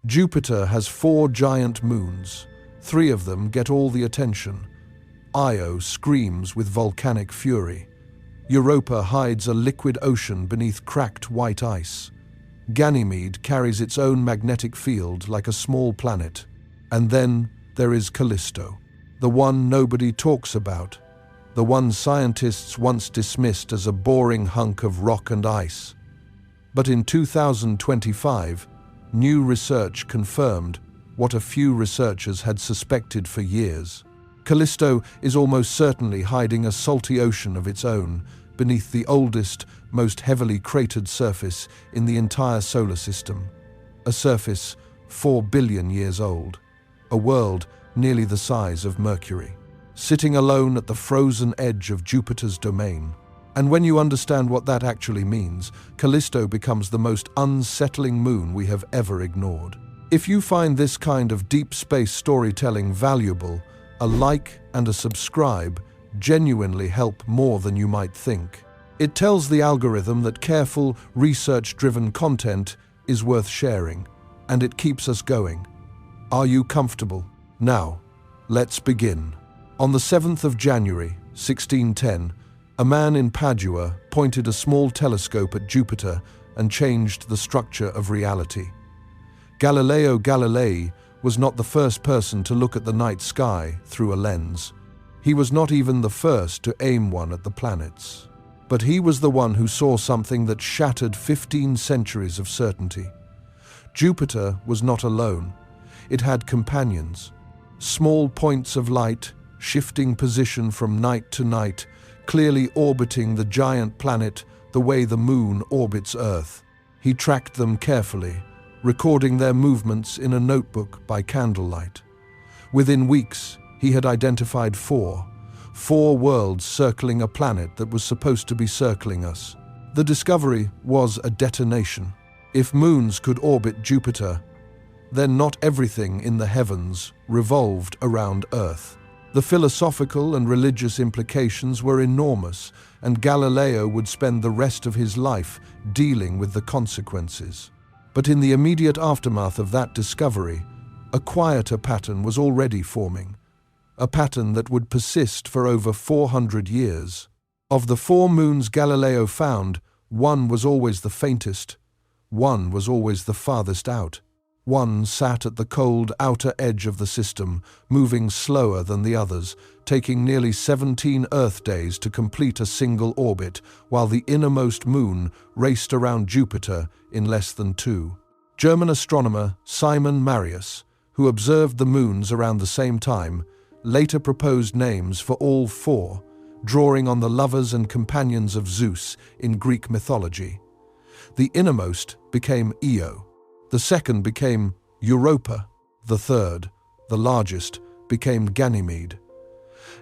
Jupiter has 4 giant moons. 3 of them get all the attention. Io screams with volcanic fury. Europa hides a liquid ocean beneath cracked white ice. Ganymede carries its own magnetic field like a small planet. And then there is Callisto, the one nobody talks about, the one scientists once dismissed as a boring hunk of rock and ice. But in 2025, new research confirmed what a few researchers had suspected for years. Callisto is almost certainly hiding a salty ocean of its own beneath the oldest, most heavily cratered surface in the entire solar system. A surface 4 billion years old. A world nearly the size of Mercury, sitting alone at the frozen edge of Jupiter's domain. And when you understand what that actually means, Callisto becomes the most unsettling moon we have ever ignored. If you find this kind of deep space storytelling valuable, a like and a subscribe genuinely help more than you might think. It tells the algorithm that careful, research-driven content is worth sharing, and it keeps us going. Are you comfortable? Now, let's begin. On the 7th of January, 1610, a man in Padua pointed a small telescope at Jupiter and changed the structure of reality. Galileo Galilei was not the first person to look at the night sky through a lens. He was not even the first to aim one at the planets. But he was the one who saw something that shattered 15 centuries of certainty. Jupiter was not alone. It had companions. Small points of light, shifting position from night to night, clearly orbiting the giant planet the way the moon orbits Earth. He tracked them carefully, recording their movements in a notebook by candlelight. Within weeks, he had identified 4 worlds circling a planet that was supposed to be circling us. The discovery was a detonation. If moons could orbit Jupiter, then not everything in the heavens revolved around Earth. The philosophical and religious implications were enormous, and Galileo would spend the rest of his life dealing with the consequences. But in the immediate aftermath of that discovery, a quieter pattern was already forming, a pattern that would persist for over 400 years. Of the 4 moons Galileo found, one was always the faintest, one was always the farthest out. One sat at the cold outer edge of the system, moving slower than the others, taking nearly 17 Earth days to complete a single orbit, while the innermost moon raced around Jupiter in less than 2. German astronomer Simon Marius, who observed the moons around the same time, later proposed names for all 4, drawing on the lovers and companions of Zeus in Greek mythology. The innermost became Io. The second became Europa. The third, the largest, became Ganymede.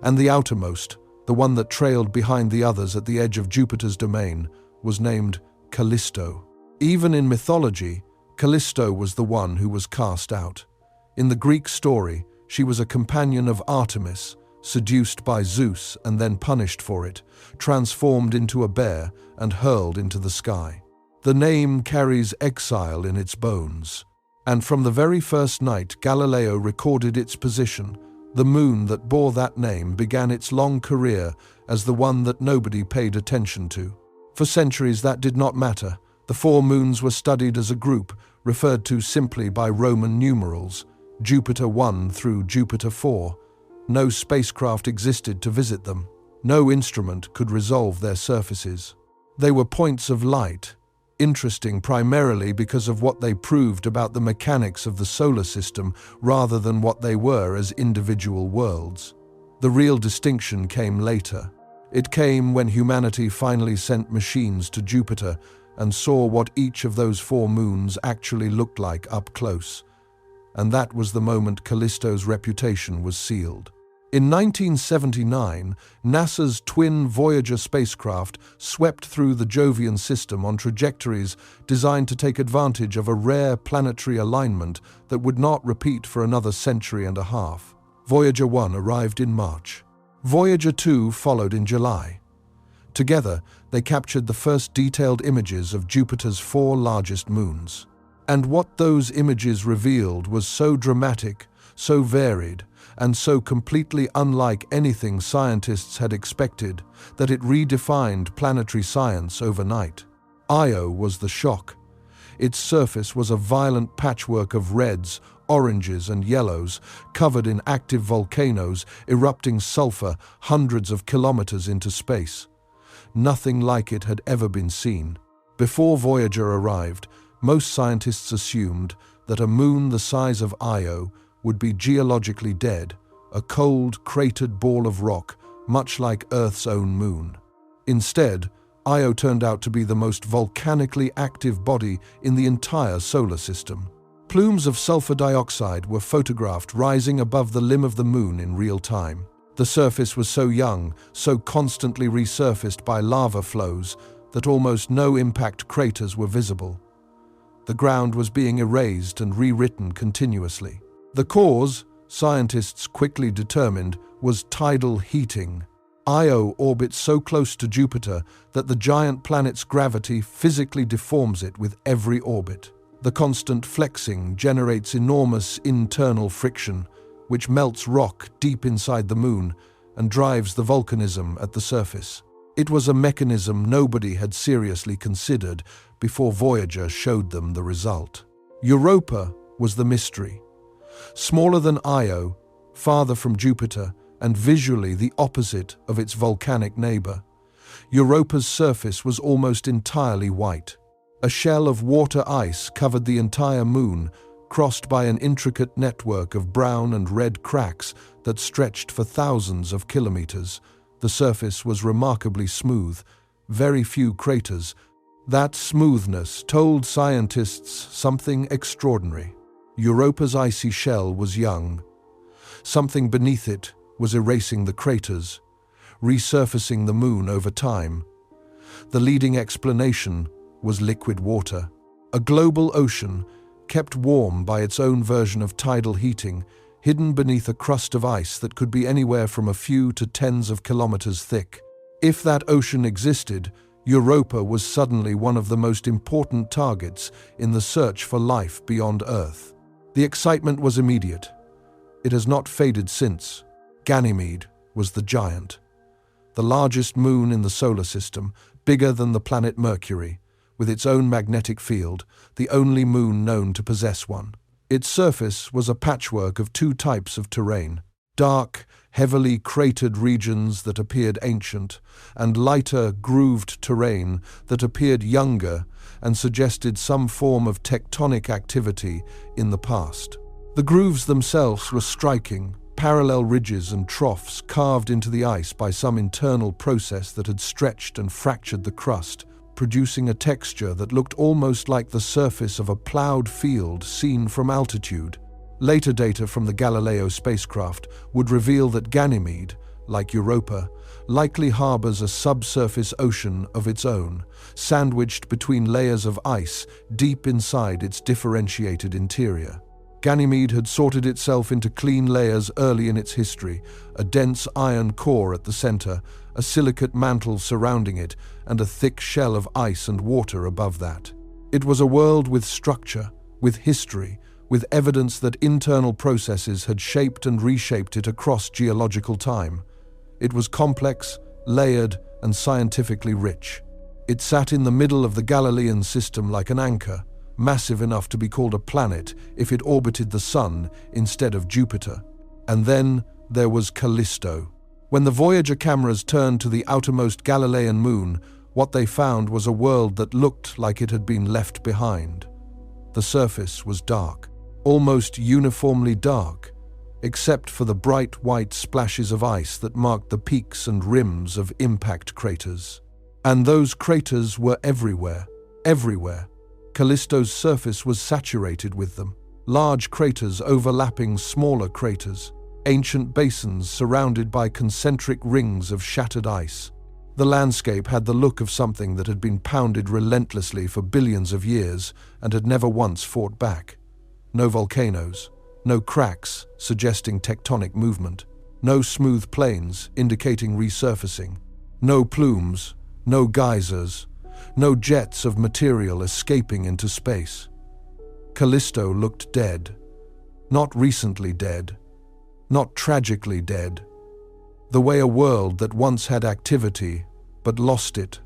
And the outermost, the one that trailed behind the others at the edge of Jupiter's domain, was named Callisto. Even in mythology, Callisto was the one who was cast out. In the Greek story, she was a companion of Artemis, seduced by Zeus and then punished for it, transformed into a bear and hurled into the sky. The name carries exile in its bones, and from the very first night Galileo recorded its position, the moon that bore that name began its long career as the one that nobody paid attention to. For centuries that did not matter. The 4 moons were studied as a group, referred to simply by Roman numerals, Jupiter 1 through Jupiter 4. No spacecraft existed to visit them. No instrument could resolve their surfaces. They were points of light, interesting primarily because of what they proved about the mechanics of the solar system rather than what they were as individual worlds. The real distinction came later. It came when humanity finally sent machines to Jupiter and saw what each of those 4 moons actually looked like up close. And that was the moment Callisto's reputation was sealed. In 1979, NASA's twin Voyager spacecraft swept through the Jovian system on trajectories designed to take advantage of a rare planetary alignment that would not repeat for another century and a half. Voyager 1 arrived in March. Voyager 2 followed in July. Together, they captured the first detailed images of Jupiter's 4 largest moons. And what those images revealed was so dramatic, so varied, and so completely unlike anything scientists had expected that it redefined planetary science overnight. Io was the shock. Its surface was a violent patchwork of reds, oranges, and yellows, covered in active volcanoes erupting sulfur hundreds of kilometers into space. Nothing like it had ever been seen. Before Voyager arrived, most scientists assumed that a moon the size of Io would be geologically dead, a cold, cratered ball of rock, much like Earth's own moon. Instead, Io turned out to be the most volcanically active body in the entire solar system. Plumes of sulfur dioxide were photographed rising above the limb of the moon in real time. The surface was so young, so constantly resurfaced by lava flows, that almost no impact craters were visible. The ground was being erased and rewritten continuously. The cause, scientists quickly determined, was tidal heating. Io orbits so close to Jupiter that the giant planet's gravity physically deforms it with every orbit. The constant flexing generates enormous internal friction, which melts rock deep inside the moon and drives the volcanism at the surface. It was a mechanism nobody had seriously considered before Voyager showed them the result. Europa was the mystery. Smaller than Io, farther from Jupiter, and visually the opposite of its volcanic neighbor, Europa's surface was almost entirely white. A shell of water ice covered the entire moon, crossed by an intricate network of brown and red cracks that stretched for thousands of kilometers. The surface was remarkably smooth, very few craters. That smoothness told scientists something extraordinary. Europa's icy shell was young. Something beneath it was erasing the craters, resurfacing the moon over time. The leading explanation was liquid water. A global ocean, kept warm by its own version of tidal heating, hidden beneath a crust of ice that could be anywhere from a few to tens of kilometers thick. If that ocean existed, Europa was suddenly one of the most important targets in the search for life beyond Earth. The excitement was immediate. It has not faded since. Ganymede was the giant. The largest moon in the solar system, bigger than the planet Mercury, with its own magnetic field, the only moon known to possess one. Its surface was a patchwork of two types of terrain: dark, heavily cratered regions that appeared ancient, and lighter, grooved terrain that appeared younger and suggested some form of tectonic activity in the past. The grooves themselves were striking, parallel ridges and troughs carved into the ice by some internal process that had stretched and fractured the crust, producing a texture that looked almost like the surface of a plowed field seen from altitude. Later data from the Galileo spacecraft would reveal that Ganymede, like Europa, likely harbors a subsurface ocean of its own, sandwiched between layers of ice deep inside its differentiated interior. Ganymede had sorted itself into clean layers early in its history, a dense iron core at the center, a silicate mantle surrounding it, and a thick shell of ice and water above that. It was a world with structure, with history, with evidence that internal processes had shaped and reshaped it across geological time. It was complex, layered, and scientifically rich. It sat in the middle of the Galilean system like an anchor, massive enough to be called a planet if it orbited the Sun instead of Jupiter. And then there was Callisto. When the Voyager cameras turned to the outermost Galilean moon, what they found was a world that looked like it had been left behind. The surface was dark, almost uniformly dark, except for the bright white splashes of ice that marked the peaks and rims of impact craters. And those craters were everywhere, everywhere. Callisto's surface was saturated with them, large craters overlapping smaller craters, ancient basins surrounded by concentric rings of shattered ice. The landscape had the look of something that had been pounded relentlessly for billions of years and had never once fought back. No volcanoes, no cracks suggesting tectonic movement, no smooth plains indicating resurfacing, no plumes, no geysers, no jets of material escaping into space. Callisto looked dead. Not recently dead. Not tragically dead. The way a world that once had activity, but lost it,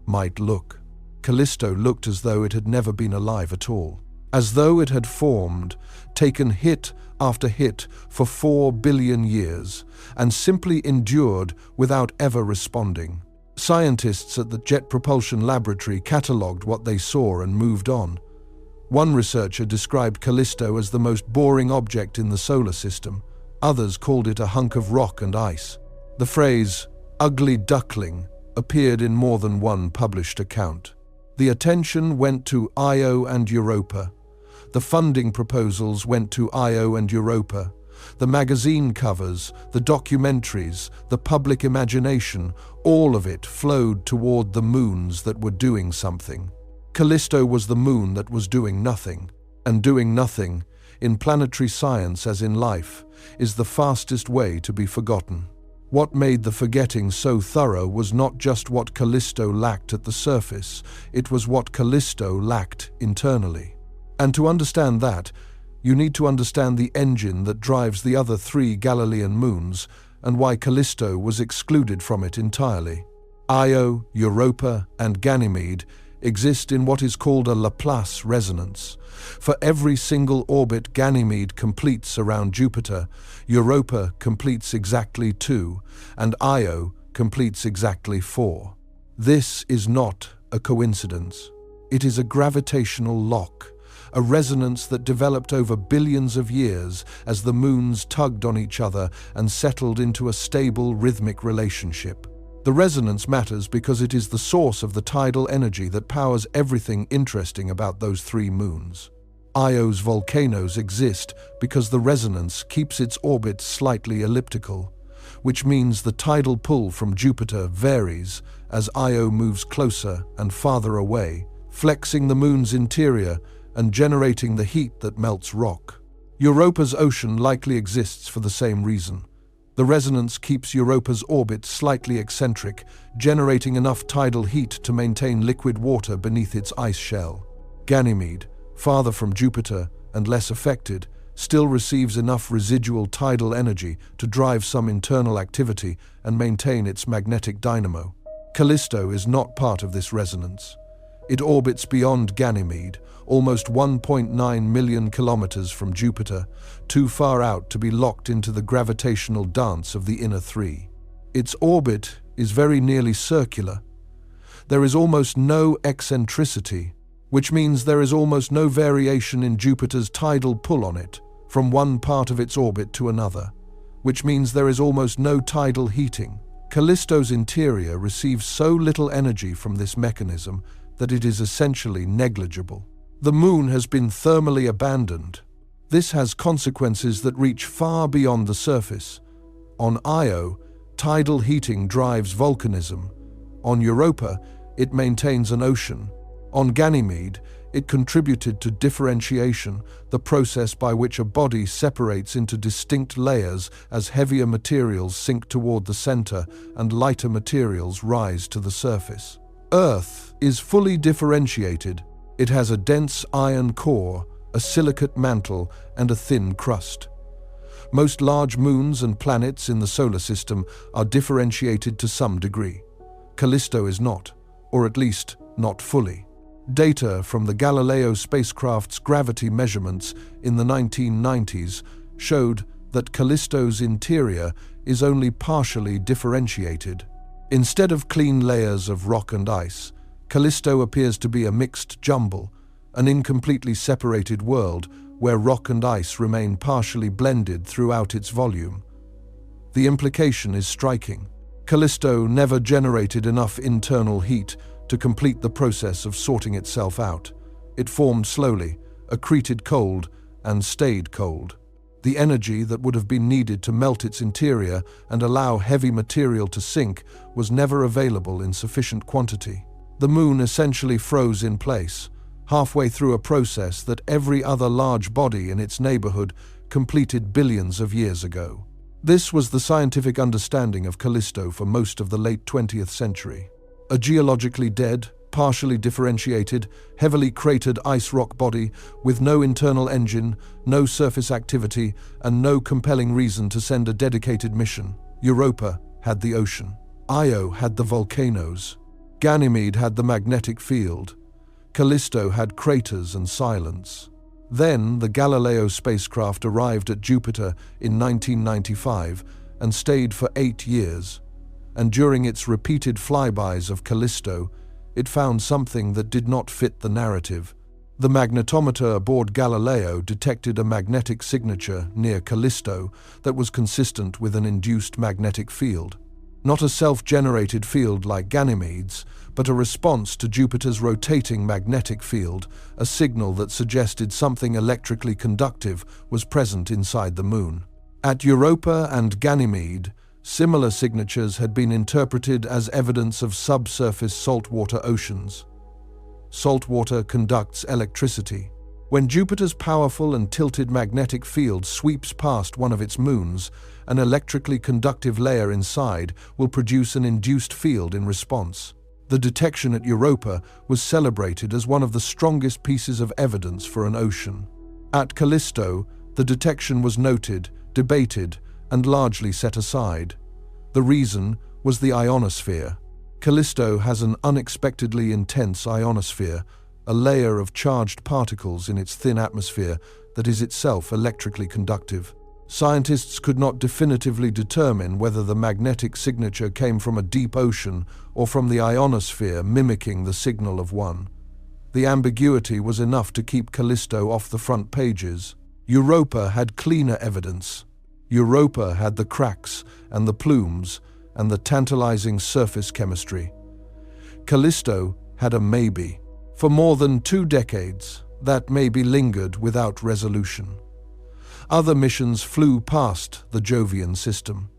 might look. Callisto looked as though it had never been alive at all. As though it had formed, taken hit after hit for 4 billion years, and simply endured without ever responding. Scientists at the Jet Propulsion Laboratory catalogued what they saw and moved on. One researcher described Callisto as the most boring object in the solar system. Others called it a hunk of rock and ice. The phrase, "ugly duckling," appeared in more than one published account. The attention went to Io and Europa. The funding proposals went to Io and Europa. The magazine covers, the documentaries, the public imagination, all of it flowed toward the moons that were doing something. Callisto was the moon that was doing nothing. And doing nothing, in planetary science as in life, is the fastest way to be forgotten. What made the forgetting so thorough was not just what Callisto lacked at the surface, it was what Callisto lacked internally. And to understand that, you need to understand the engine that drives the other 3 Galilean moons and why Callisto was excluded from it entirely. Io, Europa, and Ganymede exist in what is called a Laplace resonance. For every single orbit Ganymede completes around Jupiter, Europa completes exactly 2, and Io completes exactly 4. This is not a coincidence. It is a gravitational lock, a resonance that developed over billions of years as the moons tugged on each other and settled into a stable rhythmic relationship. The resonance matters because it is the source of the tidal energy that powers everything interesting about those 3 moons. Io's volcanoes exist because the resonance keeps its orbit slightly elliptical, which means the tidal pull from Jupiter varies as Io moves closer and farther away, flexing the moon's interior and generating the heat that melts rock. Europa's ocean likely exists for the same reason. The resonance keeps Europa's orbit slightly eccentric, generating enough tidal heat to maintain liquid water beneath its ice shell. Ganymede, farther from Jupiter and less affected, still receives enough residual tidal energy to drive some internal activity and maintain its magnetic dynamo. Callisto is not part of this resonance. It orbits beyond Ganymede, almost 1.9 million kilometers from Jupiter, too far out to be locked into the gravitational dance of the inner 3. Its orbit is very nearly circular. There is almost no eccentricity, which means there is almost no variation in Jupiter's tidal pull on it, from one part of its orbit to another, which means there is almost no tidal heating. Callisto's interior receives so little energy from this mechanism that it is essentially negligible. The moon has been thermally abandoned. This has consequences that reach far beyond the surface. On Io, tidal heating drives volcanism. On Europa, it maintains an ocean. On Ganymede, it contributed to differentiation, the process by which a body separates into distinct layers as heavier materials sink toward the center and lighter materials rise to the surface. Earth is fully differentiated. It has a dense iron core, a silicate mantle, and a thin crust. Most large moons and planets in the solar system are differentiated to some degree. Callisto is not, or at least not fully. Data from the Galileo spacecraft's gravity measurements in the 1990s showed that Callisto's interior is only partially differentiated. Instead of clean layers of rock and ice, Callisto appears to be a mixed jumble, an incompletely separated world where rock and ice remain partially blended throughout its volume. The implication is striking. Callisto never generated enough internal heat to complete the process of sorting itself out. It formed slowly, accreted cold, and stayed cold. The energy that would have been needed to melt its interior and allow heavy material to sink was never available in sufficient quantity. The moon essentially froze in place, halfway through a process that every other large body in its neighborhood completed billions of years ago. This was the scientific understanding of Callisto for most of the late 20th century. A geologically dead, partially differentiated, heavily cratered ice rock body with no internal engine, no surface activity, and no compelling reason to send a dedicated mission. Europa had the ocean. Io had the volcanoes. Ganymede had the magnetic field. Callisto had craters and silence. Then the Galileo spacecraft arrived at Jupiter in 1995 and stayed for 8 years. And during its repeated flybys of Callisto, it found something that did not fit the narrative. The magnetometer aboard Galileo detected a magnetic signature near Callisto that was consistent with an induced magnetic field. Not a self-generated field like Ganymede's, but a response to Jupiter's rotating magnetic field, a signal that suggested something electrically conductive was present inside the Moon. At Europa and Ganymede, similar signatures had been interpreted as evidence of subsurface saltwater oceans. Saltwater conducts electricity. When Jupiter's powerful and tilted magnetic field sweeps past one of its moons, an electrically conductive layer inside will produce an induced field in response. The detection at Europa was celebrated as one of the strongest pieces of evidence for an ocean. At Callisto, the detection was noted, debated, and largely set aside. The reason was the ionosphere. Callisto has an unexpectedly intense ionosphere, a layer of charged particles in its thin atmosphere that is itself electrically conductive. Scientists could not definitively determine whether the magnetic signature came from a deep ocean or from the ionosphere mimicking the signal of one. The ambiguity was enough to keep Callisto off the front pages. Europa had cleaner evidence. Europa had the cracks and the plumes and the tantalizing surface chemistry. Callisto had a maybe. For more than 2 decades, that maybe lingered without resolution. Other missions flew past the Jovian system.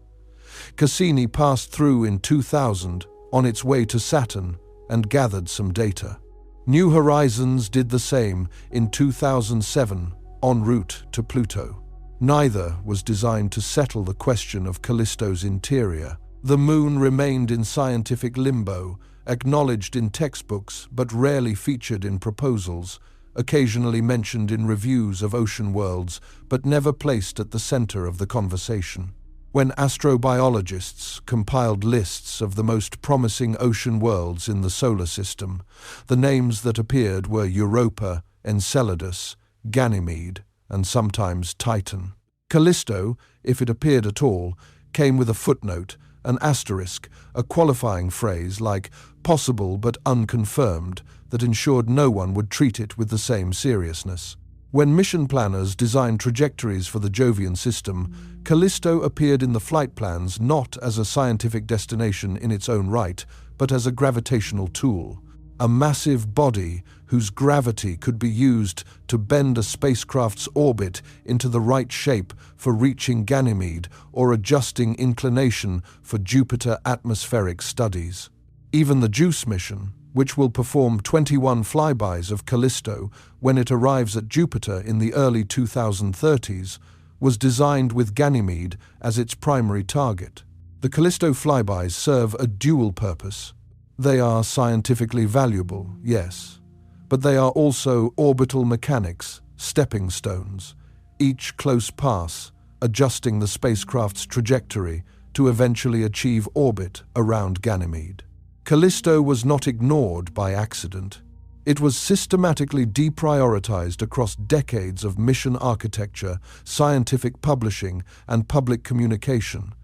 Cassini passed through in 2000 on its way to Saturn and gathered some data. New Horizons did the same in 2007 en route to Pluto. Neither was designed to settle the question of Callisto's interior. The Moon remained in scientific limbo, acknowledged in textbooks but rarely featured in proposals, occasionally mentioned in reviews of ocean worlds but never placed at the center of the conversation. When astrobiologists compiled lists of the most promising ocean worlds in the solar system, the names that appeared were Europa, Enceladus, Ganymede, and sometimes Titan. Callisto, if it appeared at all, came with a footnote, an asterisk, a qualifying phrase like possible but unconfirmed that ensured no one would treat it with the same seriousness. When mission planners designed trajectories for the Jovian system, Callisto appeared in the flight plans not as a scientific destination in its own right, but as a gravitational tool. A massive body whose gravity could be used to bend a spacecraft's orbit into the right shape for reaching Ganymede or adjusting inclination for Jupiter atmospheric studies. Even the JUICE mission, which will perform 21 flybys of Callisto when it arrives at Jupiter in the early 2030s, was designed with Ganymede as its primary target. The Callisto flybys serve a dual purpose. They are scientifically valuable, yes, but they are also orbital mechanics, stepping stones, each close pass adjusting the spacecraft's trajectory to eventually achieve orbit around Ganymede. Callisto was not ignored by accident. It was systematically deprioritized across decades of mission architecture, scientific publishing, and public communication.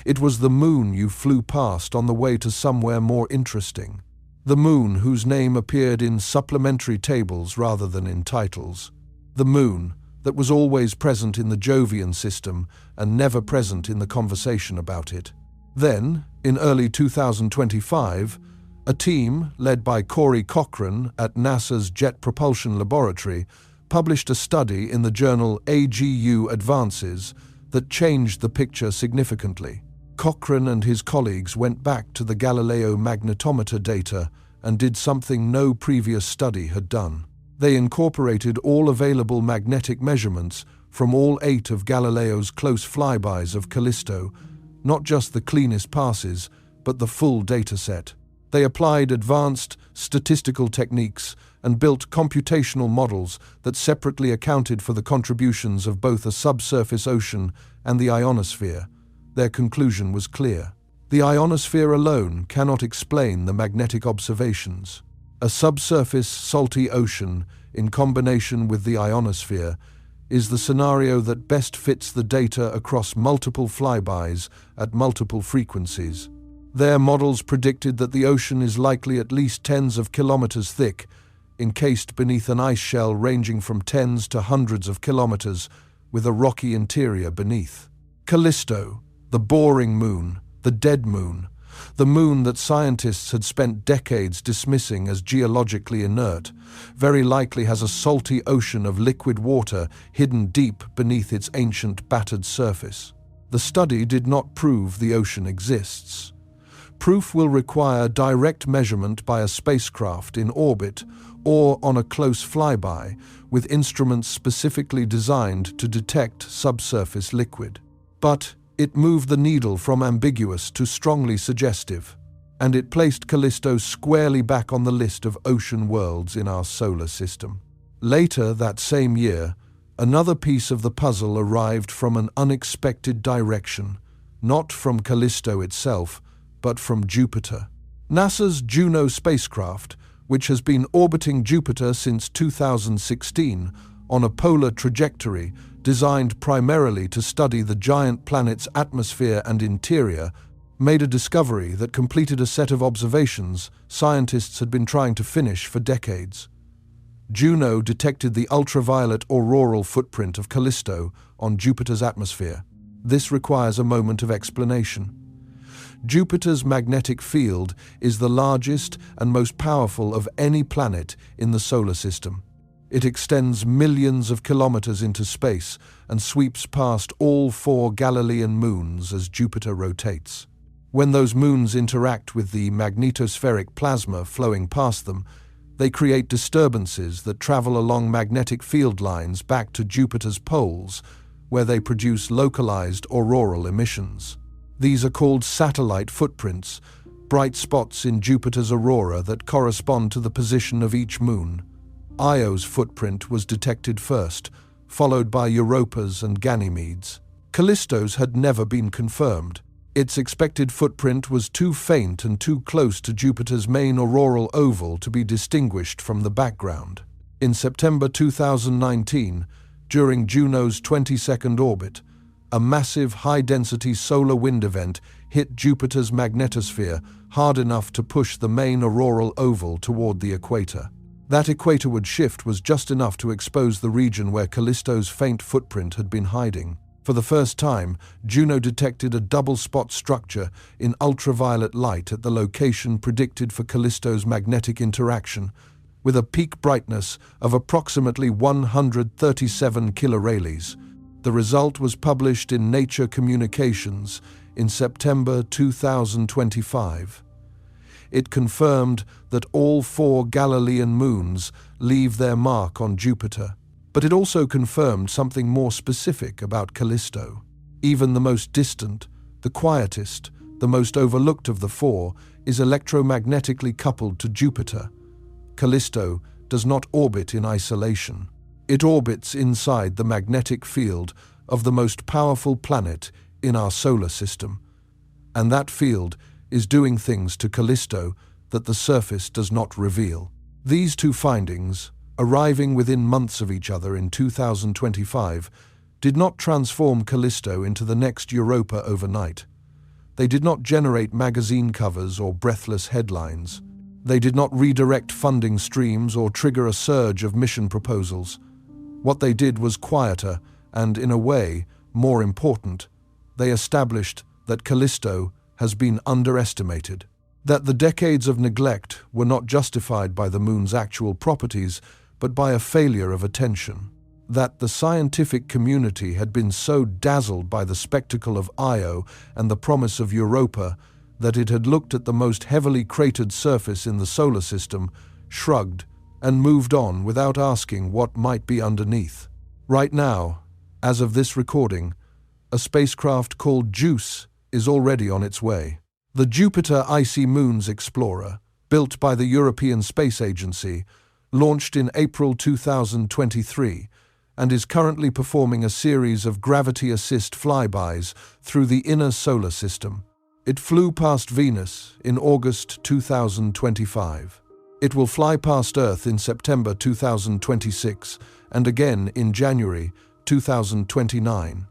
It was the Moon you flew past on the way to somewhere more interesting. The Moon whose name appeared in supplementary tables rather than in titles. The Moon that was always present in the Jovian system and never present in the conversation about it. Then, in early 2025, a team led by Corey Cochrane at NASA's Jet Propulsion Laboratory published a study in the journal AGU Advances that changed the picture significantly. Cochrane and his colleagues went back to the Galileo magnetometer data and did something no previous study had done. They incorporated all available magnetic measurements from all 8 of Galileo's close flybys of Callisto, not just the cleanest passes, but the full data set. They applied advanced statistical techniques and built computational models that separately accounted for the contributions of both a subsurface ocean and the ionosphere. Their conclusion was clear. The ionosphere alone cannot explain the magnetic observations. A subsurface salty ocean, in combination with the ionosphere, is the scenario that best fits the data across multiple flybys at multiple frequencies. Their models predicted that the ocean is likely at least tens of kilometers thick, encased beneath an ice shell ranging from tens to hundreds of kilometers, with a rocky interior beneath. Callisto, the boring moon, the dead moon, the moon that scientists had spent decades dismissing as geologically inert, very likely has a salty ocean of liquid water hidden deep beneath its ancient battered surface. The study did not prove the ocean exists. Proof will require direct measurement by a spacecraft in orbit or on a close flyby with instruments specifically designed to detect subsurface liquid. But it moved the needle from ambiguous to strongly suggestive, and it placed Callisto squarely back on the list of ocean worlds in our solar system. Later that same year, another piece of the puzzle arrived from an unexpected direction, not from Callisto itself, but from Jupiter. NASA's Juno spacecraft, which has been orbiting Jupiter since 2016 on a polar trajectory designed primarily to study the giant planet's atmosphere and interior, made a discovery that completed a set of observations scientists had been trying to finish for decades. Juno detected the ultraviolet auroral footprint of Callisto on Jupiter's atmosphere. This requires a moment of explanation. Jupiter's magnetic field is the largest and most powerful of any planet in the solar system. It extends millions of kilometers into space and sweeps past all 4 Galilean moons as Jupiter rotates. When those moons interact with the magnetospheric plasma flowing past them, they create disturbances that travel along magnetic field lines back to Jupiter's poles, where they produce localized auroral emissions. These are called satellite footprints, bright spots in Jupiter's aurora that correspond to the position of each moon. Io's footprint was detected first, followed by Europa's and Ganymede's. Callisto's had never been confirmed. Its expected footprint was too faint and too close to Jupiter's main auroral oval to be distinguished from the background. In September 2019, during Juno's 22nd orbit, a massive high-density solar wind event hit Jupiter's magnetosphere hard enough to push the main auroral oval toward the equator. That equatorward shift was just enough to expose the region where Callisto's faint footprint had been hiding. For the first time, Juno detected a double-spot structure in ultraviolet light at the location predicted for Callisto's magnetic interaction, with a peak brightness of approximately 137 kilorayleigh. The result was published in Nature Communications in September 2025. It confirmed that all 4 Galilean moons leave their mark on Jupiter, but it also confirmed something more specific about Callisto. Even the most distant, the quietest, the most overlooked of the 4 is electromagnetically coupled to Jupiter. Callisto does not orbit in isolation. It orbits inside the magnetic field of the most powerful planet in our solar system, and that field is doing things to Callisto that the surface does not reveal. These 2 findings, arriving within months of each other in 2025, did not transform Callisto into the next Europa overnight. They did not generate magazine covers or breathless headlines. They did not redirect funding streams or trigger a surge of mission proposals. What they did was quieter and, in a way, more important. They established that Callisto has been underestimated, that the decades of neglect were not justified by the moon's actual properties, but by a failure of attention, that the scientific community had been so dazzled by the spectacle of Io and the promise of Europa that it had looked at the most heavily cratered surface in the solar system, shrugged, and moved on without asking what might be underneath. Right now, as of this recording, a spacecraft called JUICE is already on its way. The Jupiter Icy Moons Explorer, built by the European Space Agency, launched in April 2023 and is currently performing a series of gravity-assist flybys through the inner solar system. It flew past Venus in August 2025. It will fly past Earth in September 2026 and again in January 2029.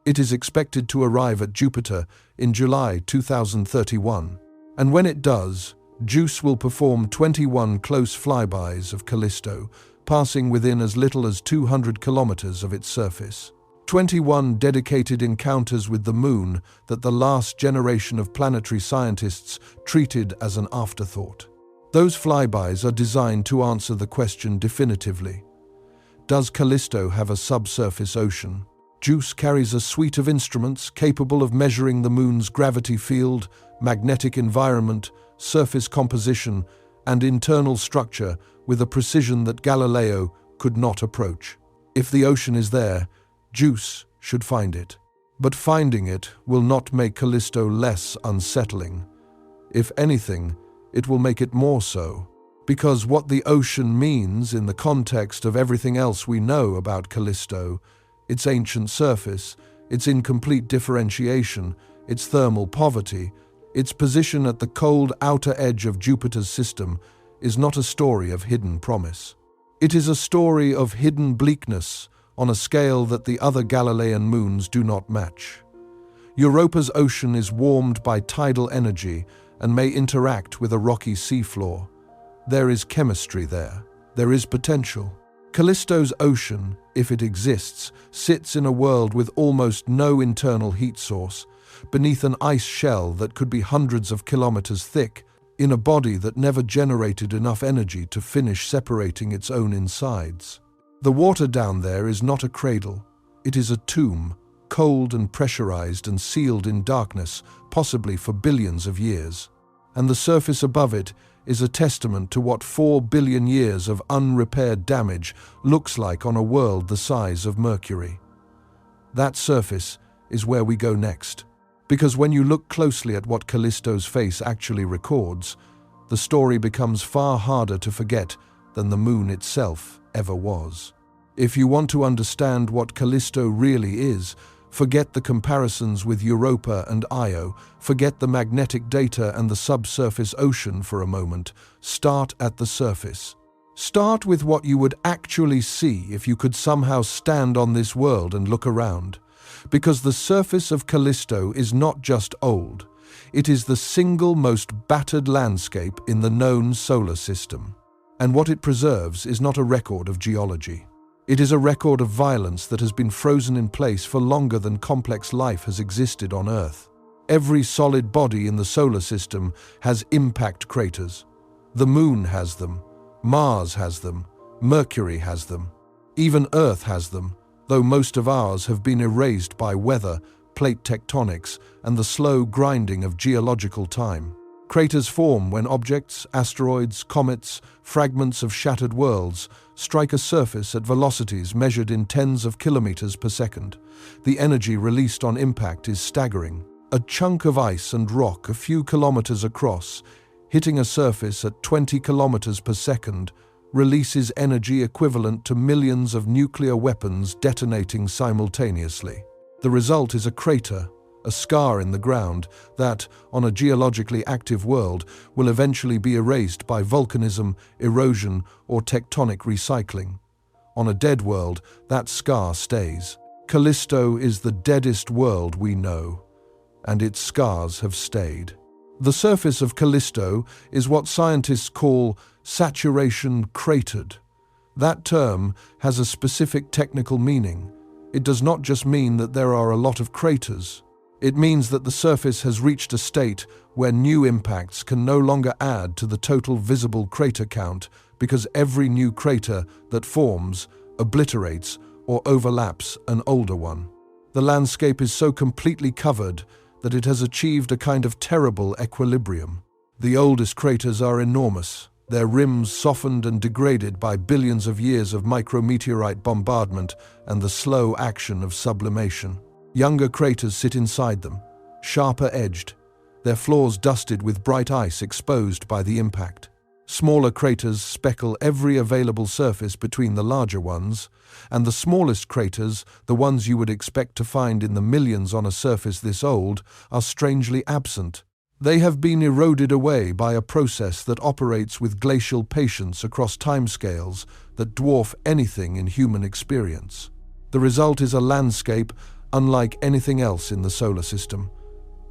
It is expected to arrive at Jupiter in July 2031, and when it does, JUICE will perform 21 close flybys of Callisto, passing within as little as 200 kilometers of its surface. 21 dedicated encounters with the Moon that the last generation of planetary scientists treated as an afterthought. Those flybys are designed to answer the question definitively. Does Callisto have a subsurface ocean? JUICE carries a suite of instruments capable of measuring the Moon's gravity field, magnetic environment, surface composition, and internal structure with a precision that Galileo could not approach. If the ocean is there, JUICE should find it. But finding it will not make Callisto less unsettling. If anything, it will make it more so. Because what the ocean means in the context of everything else we know about Callisto, its ancient surface, its incomplete differentiation, its thermal poverty, its position at the cold outer edge of Jupiter's system, is not a story of hidden promise. It is a story of hidden bleakness on a scale that the other Galilean moons do not match. Europa's ocean is warmed by tidal energy and may interact with a rocky seafloor. There is chemistry there. There is potential. Callisto's ocean, if it exists, sits in a world with almost no internal heat source, beneath an ice shell that could be hundreds of kilometers thick, in a body that never generated enough energy to finish separating its own insides. The water down there is not a cradle. It is a tomb, cold and pressurized and sealed in darkness, possibly for billions of years. And the surface above it is a testament to what 4 billion years of unrepaired damage looks like on a world the size of Mercury. That surface is where we go next. Because when you look closely at what Callisto's face actually records, the story becomes far harder to forget than the Moon itself ever was. If you want to understand what Callisto really is, forget the comparisons with Europa and Io, forget the magnetic data and the subsurface ocean for a moment. Start at the surface. Start with what you would actually see if you could somehow stand on this world and look around. Because the surface of Callisto is not just old, it is the single most battered landscape in the known solar system. And what it preserves is not a record of geology. It is a record of violence that has been frozen in place for longer than complex life has existed on Earth. Every solid body in the solar system has impact craters. The Moon has them, Mars has them, Mercury has them. Even Earth has them, though most of ours have been erased by weather, plate tectonics, and the slow grinding of geological time. Craters form when objects, asteroids, comets, fragments of shattered worlds strike a surface at velocities measured in tens of kilometers per second. The energy released on impact is staggering. A chunk of ice and rock a few kilometers across, hitting a surface at 20 kilometers per second, releases energy equivalent to millions of nuclear weapons detonating simultaneously. The result is a crater, a scar in the ground that, on a geologically active world, will eventually be erased by volcanism, erosion, or tectonic recycling. On a dead world, that scar stays. Callisto is the deadest world we know, and its scars have stayed. The surface of Callisto is what scientists call saturation cratered. That term has a specific technical meaning. It does not just mean that there are a lot of craters. It means that the surface has reached a state where new impacts can no longer add to the total visible crater count because every new crater that forms obliterates or overlaps an older one. The landscape is so completely covered that it has achieved a kind of terrible equilibrium. The oldest craters are enormous, their rims softened and degraded by billions of years of micrometeorite bombardment and the slow action of sublimation. Younger craters sit inside them, sharper edged. their floors dusted with bright ice exposed by the impact. Smaller craters speckle every available surface between the larger ones, and the smallest craters, the ones you would expect to find in the millions on a surface this old, are strangely absent. They have been eroded away by a process that operates with glacial patience across timescales that dwarf anything in human experience. The result is a landscape unlike anything else in the solar system.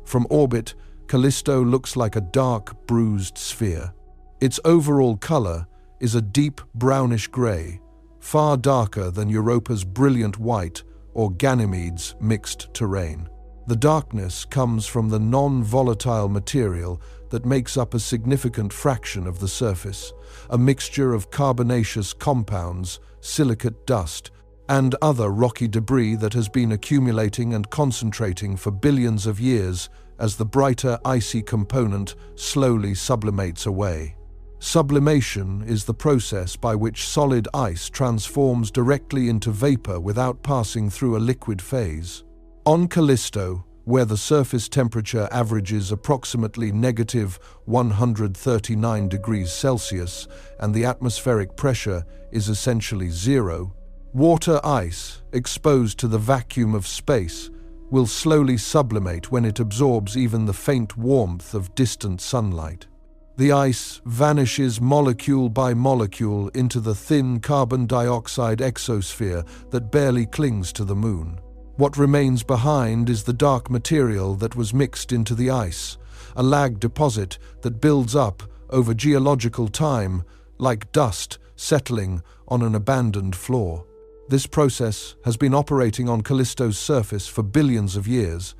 From orbit, Callisto looks like a dark, bruised sphere. Its overall color is a deep brownish gray, far darker than Europa's brilliant white or Ganymede's mixed terrain. The darkness comes from the non-volatile material that makes up a significant fraction of the surface, a mixture of carbonaceous compounds, silicate dust, and other rocky debris that has been accumulating and concentrating for billions of years as the brighter icy component slowly sublimates away. Sublimation is the process by which solid ice transforms directly into vapor without passing through a liquid phase. On Callisto, where the surface temperature averages approximately -139 degrees Celsius and the atmospheric pressure is essentially zero, water ice, exposed to the vacuum of space, will slowly sublimate when it absorbs even the faint warmth of distant sunlight. The ice vanishes molecule by molecule into the thin carbon dioxide exosphere that barely clings to the moon. What remains behind is the dark material that was mixed into the ice, a lag deposit that builds up over geological time like dust settling on an abandoned floor. This process has been operating on Callisto's surface for billions of years,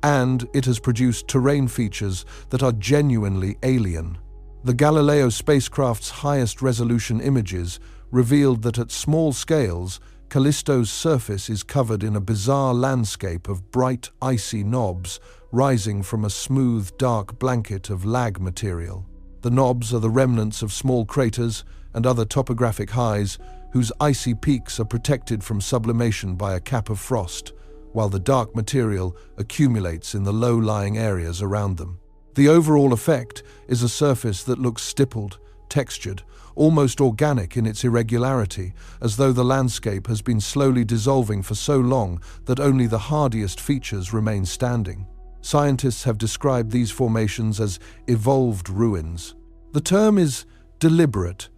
and it has produced terrain features that are genuinely alien. The Galileo spacecraft's highest resolution images revealed that at small scales, Callisto's surface is covered in a bizarre landscape of bright, icy knobs rising from a smooth, dark blanket of lag material. The knobs are the remnants of small craters and other topographic highs whose icy peaks are protected from sublimation by a cap of frost, while the dark material accumulates in the low-lying areas around them. The overall effect is a surface that looks stippled, textured, almost organic in its irregularity, as though the landscape has been slowly dissolving for so long that only the hardiest features remain standing. Scientists have described these formations as evolved ruins. The term is deliberate.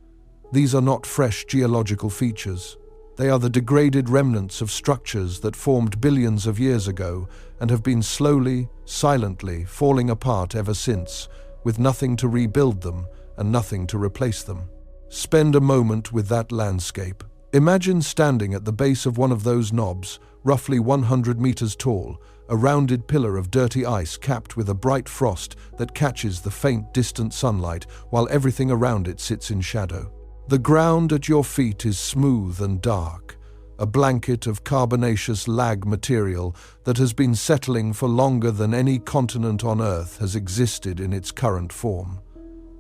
These are not fresh geological features. They are the degraded remnants of structures that formed billions of years ago and have been slowly, silently falling apart ever since, with nothing to rebuild them and nothing to replace them. Spend a moment with that landscape. Imagine standing at the base of one of those knobs, roughly 100 meters tall, a rounded pillar of dirty ice capped with a bright frost that catches the faint, distant sunlight while everything around it sits in shadow. The ground at your feet is smooth and dark, a blanket of carbonaceous lag material that has been settling for longer than any continent on Earth has existed in its current form.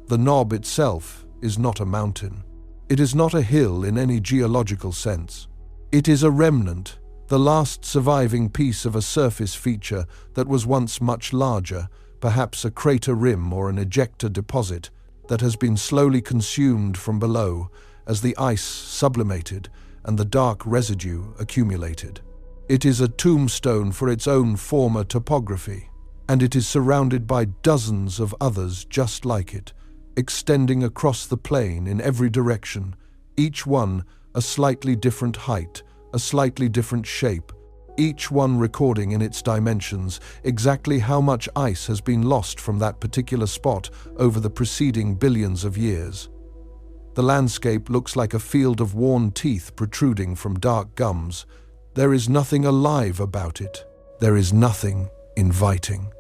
The knob itself is not a mountain. It is not a hill in any geological sense. It is a remnant, the last surviving piece of a surface feature that was once much larger, perhaps a crater rim or an ejecta deposit, that has been slowly consumed from below as the ice sublimated and the dark residue accumulated. It is a tombstone for its own former topography, and it is surrounded by dozens of others just like it, extending across the plain in every direction, each one a slightly different height, a slightly different shape, each one recording in its dimensions exactly how much ice has been lost from that particular spot over the preceding billions of years. The landscape looks like a field of worn teeth protruding from dark gums. There is nothing alive about it. There is nothing inviting.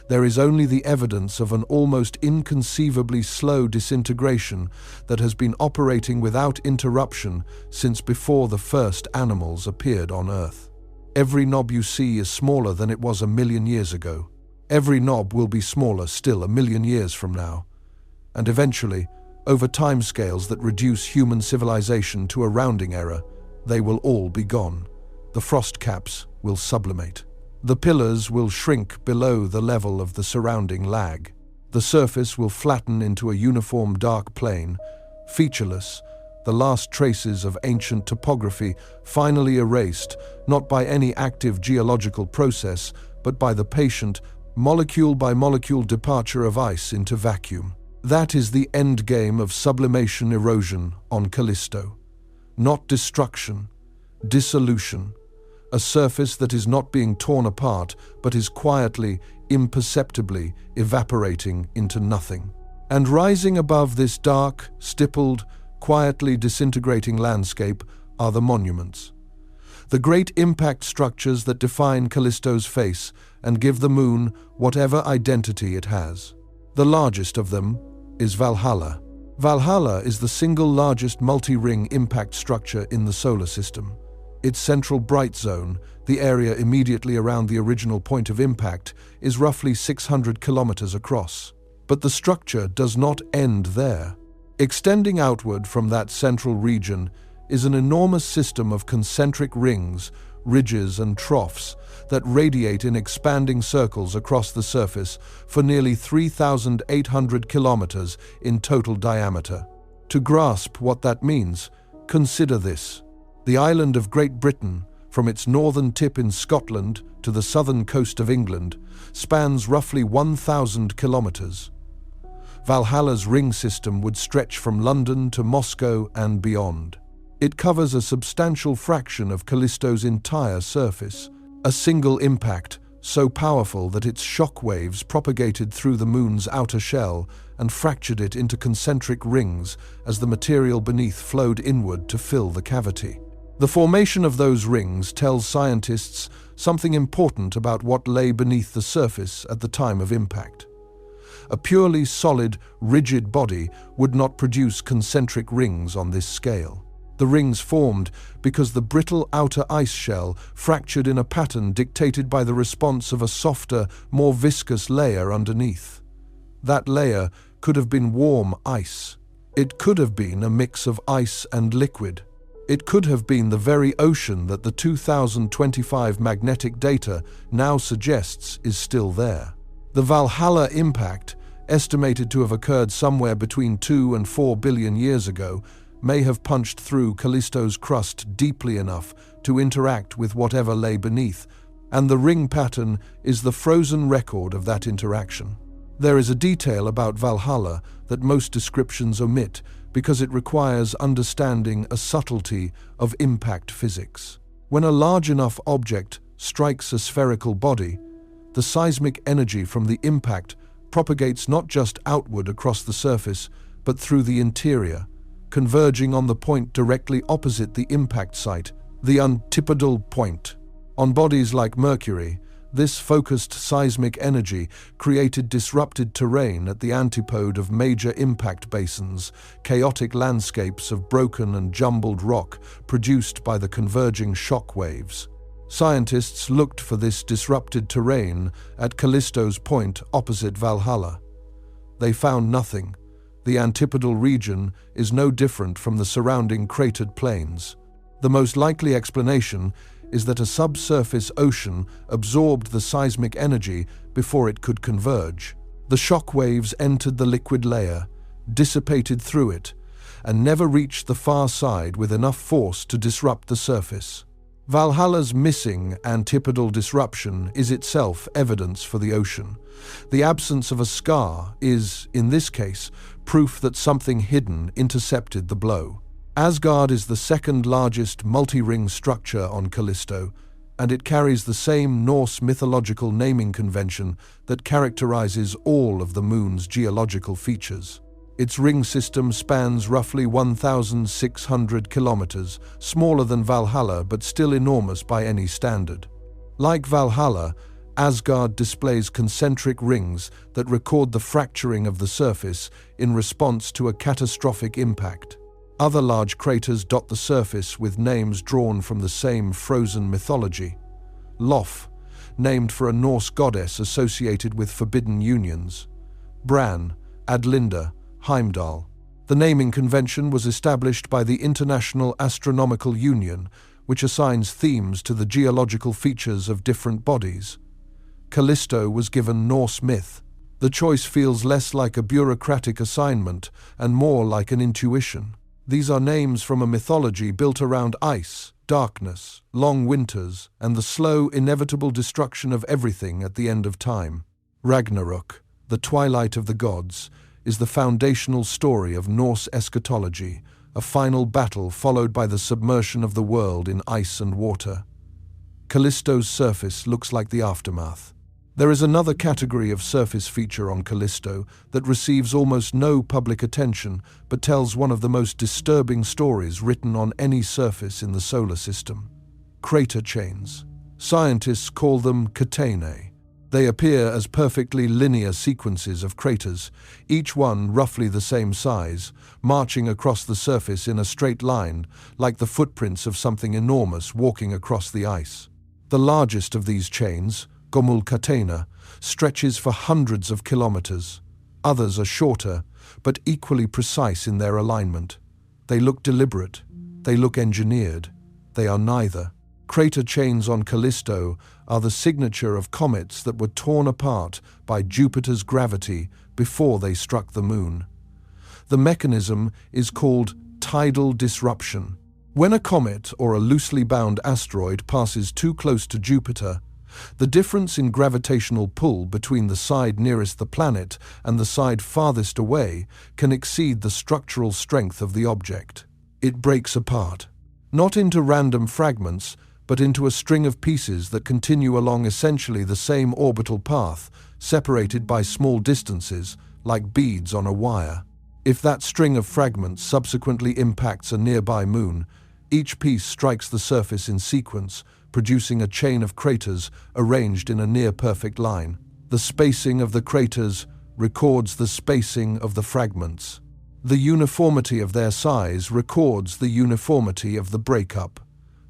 There is only the evidence of an almost inconceivably slow disintegration that has been operating without interruption since before the first animals appeared on Earth. Every knob you see is smaller than it was 1,000,000 years ago. Every knob will be smaller still 1,000,000 years from now. And eventually, over timescales that reduce human civilization to a rounding error, they will all be gone. The frost caps will sublimate. The pillars will shrink below the level of the surrounding lag. The surface will flatten into a uniform dark plain, featureless, the last traces of ancient topography finally erased, not by any active geological process, but by the patient, molecule-by-molecule departure of ice into vacuum. That is the endgame of sublimation erosion on Callisto. Not destruction, dissolution. A surface that is not being torn apart, but is quietly, imperceptibly evaporating into nothing. And rising above this dark, stippled, quietly disintegrating landscape are the monuments. The great impact structures that define Callisto's face and give the moon whatever identity it has. The largest of them is Valhalla. Valhalla is the single largest multi-ring impact structure in the solar system. Its central bright zone, the area immediately around the original point of impact, is roughly 600 kilometers across. But the structure does not end there. Extending outward from that central region is an enormous system of concentric rings, ridges and troughs that radiate in expanding circles across the surface for nearly 3,800 kilometers in total diameter. To grasp what that means, consider this. The island of Great Britain, from its northern tip in Scotland to the southern coast of England, spans roughly 1,000 kilometers. Valhalla's ring system would stretch from London to Moscow and beyond. It covers a substantial fraction of Callisto's entire surface. A single impact, so powerful that its shock waves propagated through the moon's outer shell and fractured it into concentric rings as the material beneath flowed inward to fill the cavity. The formation of those rings tells scientists something important about what lay beneath the surface at the time of impact. A purely solid, rigid body would not produce concentric rings on this scale. The rings formed because the brittle outer ice shell fractured in a pattern dictated by the response of a softer, more viscous layer underneath. That layer could have been warm ice. It could have been a mix of ice and liquid. It could have been the very ocean that the 2025 magnetic data now suggests is still there. The Valhalla impact, estimated to have occurred somewhere between 2 and 4 billion years ago, may have punched through Callisto's crust deeply enough to interact with whatever lay beneath, and the ring pattern is the frozen record of that interaction. There is a detail about Valhalla that most descriptions omit because it requires understanding a subtlety of impact physics. When a large enough object strikes a spherical body, the seismic energy from the impact propagates not just outward across the surface, but through the interior, converging on the point directly opposite the impact site, the antipodal point. On bodies like Mercury, this focused seismic energy created disrupted terrain at the antipode of major impact basins, chaotic landscapes of broken and jumbled rock produced by the converging shock waves. Scientists looked for this disrupted terrain at Callisto's point opposite Valhalla. They found nothing. The antipodal region is no different from the surrounding cratered plains. The most likely explanation is that a subsurface ocean absorbed the seismic energy before it could converge. The shock waves entered the liquid layer, dissipated through it, and never reached the far side with enough force to disrupt the surface. Valhalla's missing antipodal disruption is itself evidence for the ocean. The absence of a scar is, in this case, proof that something hidden intercepted the blow. Asgard is the second largest multi-ring structure on Callisto, and it carries the same Norse mythological naming convention that characterizes all of the moon's geological features. Its ring system spans roughly 1,600 kilometers, smaller than Valhalla but still enormous by any standard. Like Valhalla, Asgard displays concentric rings that record the fracturing of the surface in response to a catastrophic impact. Other large craters dot the surface with names drawn from the same frozen mythology. Lof, named for a Norse goddess associated with forbidden unions. Bran, Adlinda, Heimdall. The naming convention was established by the International Astronomical Union, which assigns themes to the geological features of different bodies. Callisto was given Norse myth. The choice feels less like a bureaucratic assignment and more like an intuition. These are names from a mythology built around ice, darkness, long winters, and the slow, inevitable destruction of everything at the end of time. Ragnarok, the twilight of the gods, is the foundational story of Norse eschatology, a final battle followed by the submersion of the world in ice and water. Callisto's surface looks like the aftermath. There is another category of surface feature on Callisto that receives almost no public attention but tells one of the most disturbing stories written on any surface in the solar system. Crater chains. Scientists call them catenae. They appear as perfectly linear sequences of craters, each one roughly the same size, marching across the surface in a straight line, like the footprints of something enormous walking across the ice. The largest of these chains, Gomulcatena, stretches for hundreds of kilometers. Others are shorter, but equally precise in their alignment. They look deliberate. They look engineered. They are neither. Crater chains on Callisto are the signature of comets that were torn apart by Jupiter's gravity before they struck the Moon. The mechanism is called tidal disruption. When a comet or a loosely bound asteroid passes too close to Jupiter, the difference in gravitational pull between the side nearest the planet and the side farthest away can exceed the structural strength of the object. It breaks apart, not into random fragments, but into a string of pieces that continue along essentially the same orbital path, separated by small distances, like beads on a wire. If that string of fragments subsequently impacts a nearby moon, each piece strikes the surface in sequence, producing a chain of craters arranged in a near-perfect line. The spacing of the craters records the spacing of the fragments. The uniformity of their size records the uniformity of the breakup.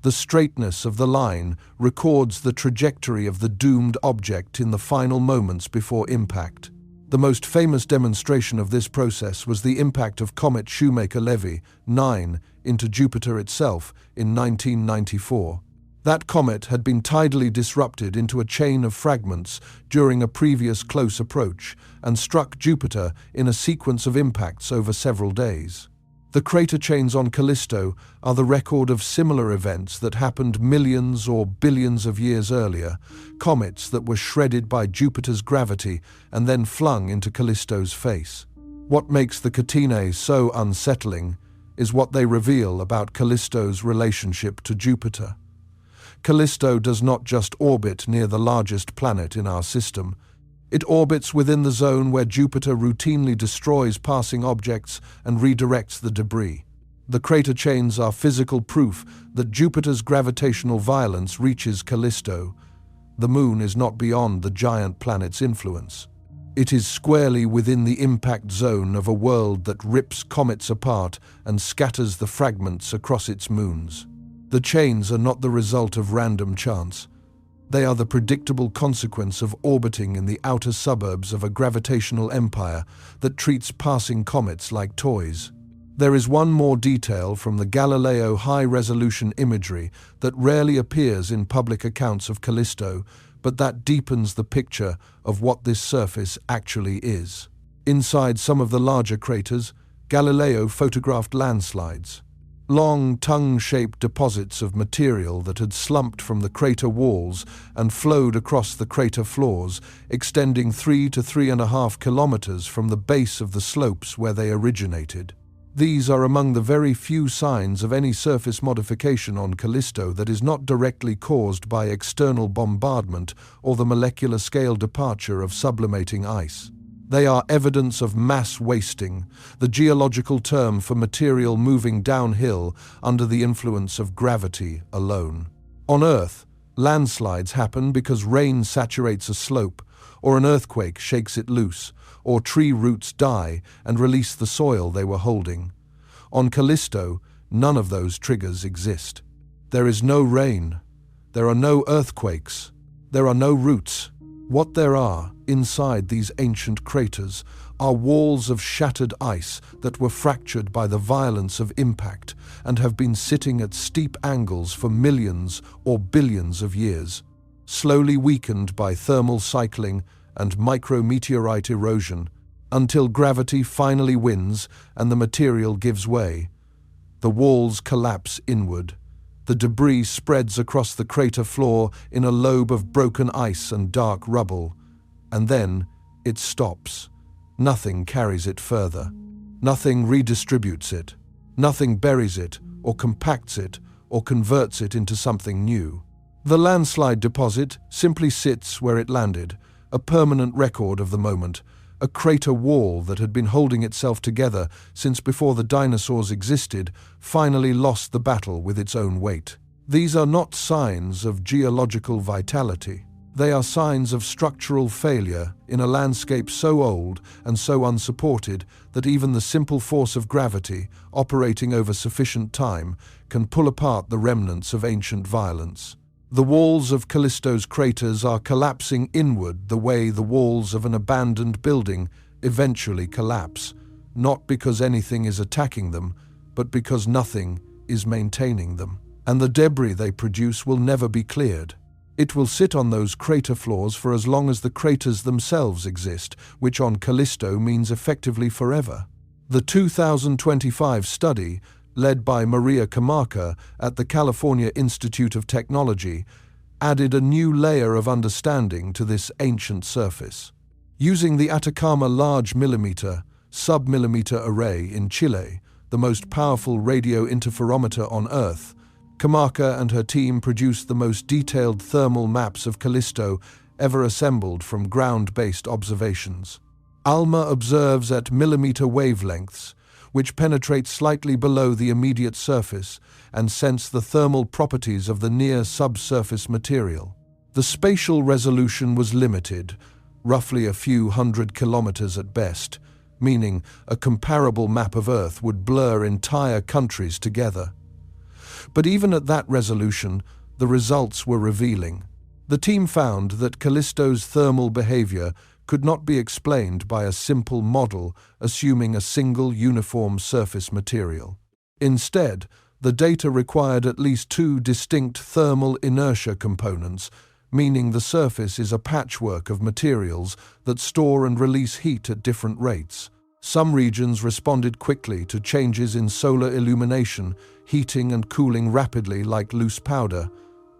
The straightness of the line records the trajectory of the doomed object in the final moments before impact. The most famous demonstration of this process was the impact of comet Shoemaker-Levy 9 into Jupiter itself in 1994. That comet had been tidally disrupted into a chain of fragments during a previous close approach and struck Jupiter in a sequence of impacts over several days. The crater chains on Callisto are the record of similar events that happened millions or billions of years earlier, comets that were shredded by Jupiter's gravity and then flung into Callisto's face. What makes the catenae so unsettling is what they reveal about Callisto's relationship to Jupiter. Callisto does not just orbit near the largest planet in our system. It orbits within the zone where Jupiter routinely destroys passing objects and redirects the debris. The crater chains are physical proof that Jupiter's gravitational violence reaches Callisto. The Moon is not beyond the giant planet's influence. It is squarely within the impact zone of a world that rips comets apart and scatters the fragments across its moons. The chains are not the result of random chance. They are the predictable consequence of orbiting in the outer suburbs of a gravitational empire that treats passing comets like toys. There is one more detail from the Galileo high-resolution imagery that rarely appears in public accounts of Callisto, but that deepens the picture of what this surface actually is. Inside some of the larger craters, Galileo photographed landslides. Long, tongue-shaped deposits of material that had slumped from the crater walls and flowed across the crater floors, extending 3 to 3.5 kilometers from the base of the slopes where they originated. These are among the very few signs of any surface modification on Callisto that is not directly caused by external bombardment or the molecular scale departure of sublimating ice. They are evidence of mass wasting, the geological term for material moving downhill under the influence of gravity alone. On Earth, landslides happen because rain saturates a slope, or an earthquake shakes it loose, or tree roots die and release the soil they were holding. On Callisto, none of those triggers exist. There is no rain. There are no earthquakes. There are no roots. What there are inside these ancient craters are walls of shattered ice that were fractured by the violence of impact and have been sitting at steep angles for millions or billions of years, slowly weakened by thermal cycling and micrometeorite erosion, until gravity finally wins and the material gives way. The walls collapse inward. The debris spreads across the crater floor in a lobe of broken ice and dark rubble, and then it stops. Nothing carries it further. Nothing redistributes it. Nothing buries it, or compacts it, or converts it into something new. The landslide deposit simply sits where it landed, a permanent record of the moment, a crater wall that had been holding itself together since before the dinosaurs existed finally lost the battle with its own weight. These are not signs of geological vitality. They are signs of structural failure in a landscape so old and so unsupported that even the simple force of gravity, operating over sufficient time, can pull apart the remnants of ancient violence. The walls of Callisto's craters are collapsing inward the way the walls of an abandoned building eventually collapse, not because anything is attacking them, but because nothing is maintaining them. And the debris they produce will never be cleared. It will sit on those crater floors for as long as the craters themselves exist, which on Callisto means effectively forever. The 2025 study, led by Maria Camarca at the California Institute of Technology, added a new layer of understanding to this ancient surface. Using the Atacama Large Millimeter, Sub-Millimeter Array in Chile, the most powerful radio interferometer on Earth, Camarca and her team produced the most detailed thermal maps of Callisto ever assembled from ground-based observations. ALMA observes at millimeter wavelengths, which penetrate slightly below the immediate surface and sense the thermal properties of the near subsurface material. The spatial resolution was limited, roughly a few hundred kilometers at best, meaning a comparable map of Earth would blur entire countries together. But even at that resolution, the results were revealing. The team found that Callisto's thermal behavior could not be explained by a simple model assuming a single uniform surface material. Instead, the data required at least two distinct thermal inertia components, meaning the surface is a patchwork of materials that store and release heat at different rates. Some regions responded quickly to changes in solar illumination, heating and cooling rapidly like loose powder.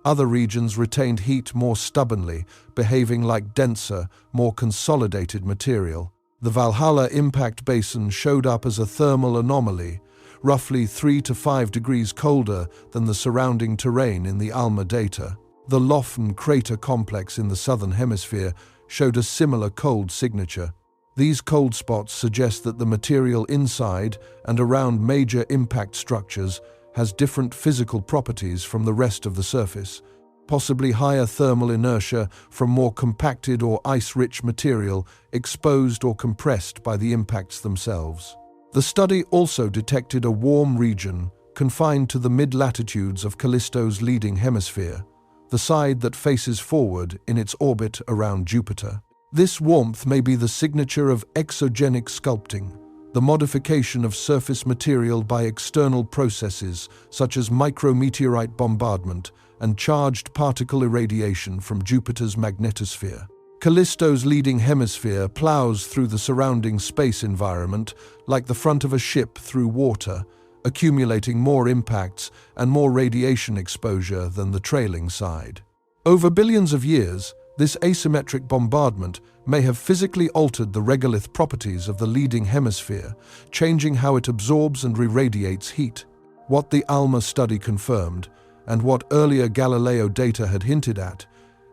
Other regions retained heat more stubbornly, behaving like denser, more consolidated material. The Valhalla impact basin showed up as a thermal anomaly, roughly 3 to 5 degrees colder than the surrounding terrain in the ALMA data. The Loffen crater complex in the southern hemisphere showed a similar cold signature. These cold spots suggest that the material inside and around major impact structures has different physical properties from the rest of the surface, possibly higher thermal inertia from more compacted or ice-rich material exposed or compressed by the impacts themselves. The study also detected a warm region confined to the mid-latitudes of Callisto's leading hemisphere, the side that faces forward in its orbit around Jupiter. This warmth may be the signature of exogenic sculpting, the modification of surface material by external processes such as micrometeorite bombardment and charged particle irradiation from Jupiter's magnetosphere. Callisto's leading hemisphere plows through the surrounding space environment like the front of a ship through water, accumulating more impacts and more radiation exposure than the trailing side. Over billions of years, this asymmetric bombardment may have physically altered the regolith properties of the leading hemisphere, changing how it absorbs and re-radiates heat. What the ALMA study confirmed, and what earlier Galileo data had hinted at,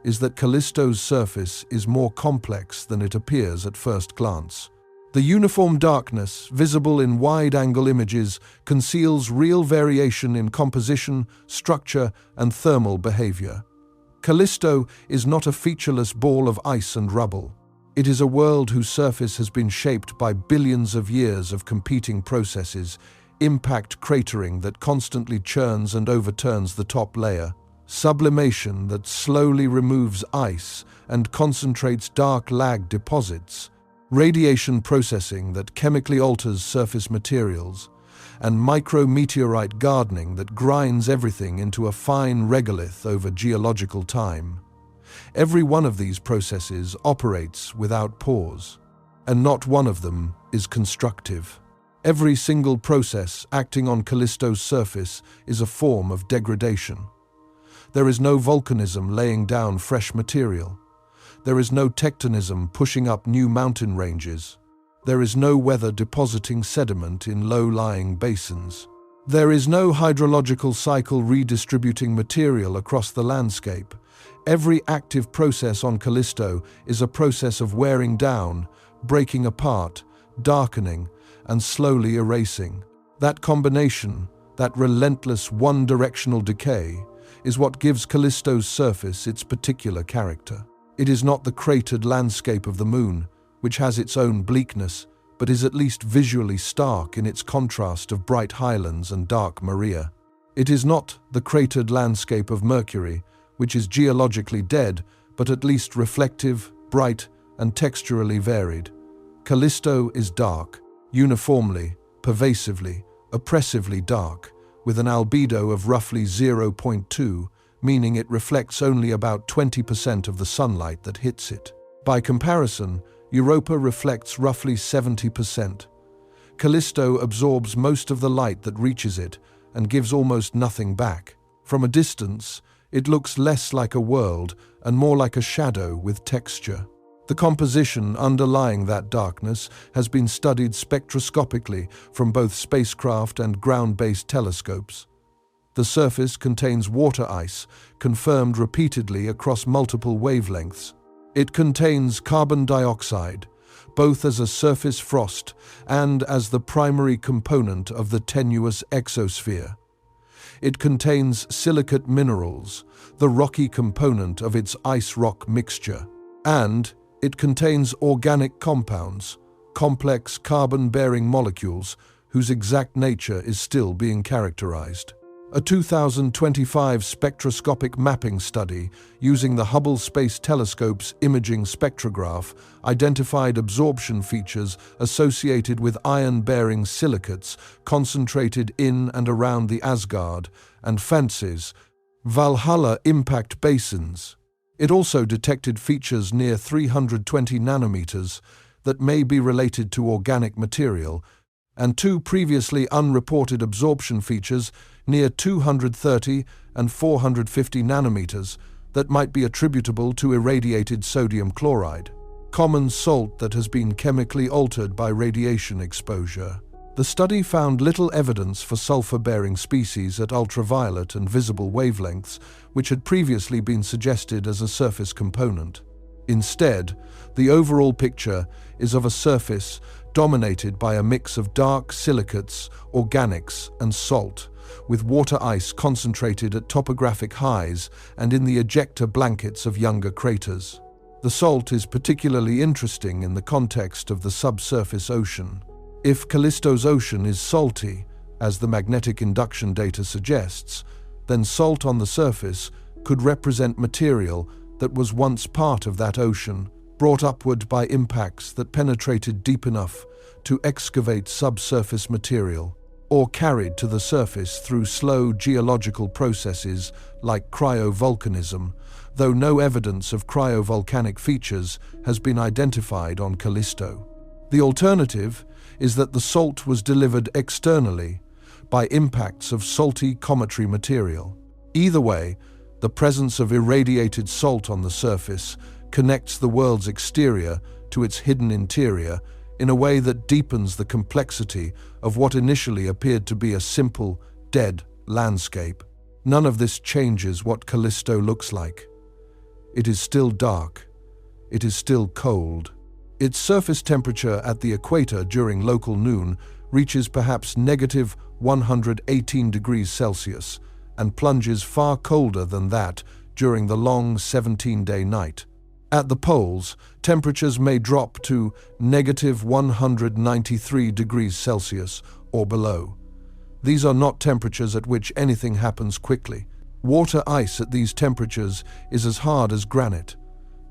is that Callisto's surface is more complex than it appears at first glance. The uniform darkness, visible in wide-angle images, conceals real variation in composition, structure, and thermal behavior. Callisto is not a featureless ball of ice and rubble. It is a world whose surface has been shaped by billions of years of competing processes, impact cratering that constantly churns and overturns the top layer, sublimation that slowly removes ice and concentrates dark lag deposits, radiation processing that chemically alters surface materials, and micrometeorite gardening that grinds everything into a fine regolith over geological time. Every one of these processes operates without pause, and not one of them is constructive. Every single process acting on Callisto's surface is a form of degradation. There is no volcanism laying down fresh material. There is no tectonism pushing up new mountain ranges. There is no weather depositing sediment in low-lying basins. There is no hydrological cycle redistributing material across the landscape. Every active process on Callisto is a process of wearing down, breaking apart, darkening, and slowly erasing. That combination, that relentless one-directional decay, is what gives Callisto's surface its particular character. It is not the cratered landscape of the Moon, which has its own bleakness, but is at least visually stark in its contrast of bright highlands and dark maria. It is not the cratered landscape of Mercury, which is geologically dead, but at least reflective, bright, and texturally varied. Callisto is dark, uniformly, pervasively, oppressively dark, with an albedo of roughly 0.2, meaning it reflects only about 20% of the sunlight that hits it. By comparison, Europa reflects roughly 70%. Callisto absorbs most of the light that reaches it and gives almost nothing back. From a distance, it looks less like a world and more like a shadow with texture. The composition underlying that darkness has been studied spectroscopically from both spacecraft and ground-based telescopes. The surface contains water ice, confirmed repeatedly across multiple wavelengths. It contains carbon dioxide, both as a surface frost and as the primary component of the tenuous exosphere. It contains silicate minerals, the rocky component of its ice-rock mixture. And it contains organic compounds, complex carbon-bearing molecules whose exact nature is still being characterized. A 2025 spectroscopic mapping study using the Hubble Space Telescope's imaging spectrograph identified absorption features associated with iron-bearing silicates concentrated in and around the Asgard and Fancy's Valhalla impact basins. It also detected features near 320 nanometers that may be related to organic material, and two previously unreported absorption features near 230 and 450 nanometers that might be attributable to irradiated sodium chloride, common salt that has been chemically altered by radiation exposure. The study found little evidence for sulfur-bearing species at ultraviolet and visible wavelengths, which had previously been suggested as a surface component. Instead, the overall picture is of a surface dominated by a mix of dark silicates, organics, and salt, with water ice concentrated at topographic highs and in the ejecta blankets of younger craters. The salt is particularly interesting in the context of the subsurface ocean. If Callisto's ocean is salty, as the magnetic induction data suggests, then salt on the surface could represent material that was once part of that ocean, brought upward by impacts that penetrated deep enough to excavate subsurface material, or carried to the surface through slow geological processes like cryovolcanism, though no evidence of cryovolcanic features has been identified on Callisto. The alternative is that the salt was delivered externally by impacts of salty cometry material. Either way, the presence of irradiated salt on the surface connects the world's exterior to its hidden interior in a way that deepens the complexity of what initially appeared to be a simple, dead landscape. None of this changes what Callisto looks like. It is still dark. It is still cold. Its surface temperature at the equator during local noon reaches perhaps negative 118 degrees Celsius and plunges far colder than that during the long 17-day night. At the poles, temperatures may drop to negative 193 degrees Celsius or below. These are not temperatures at which anything happens quickly. Water ice at these temperatures is as hard as granite.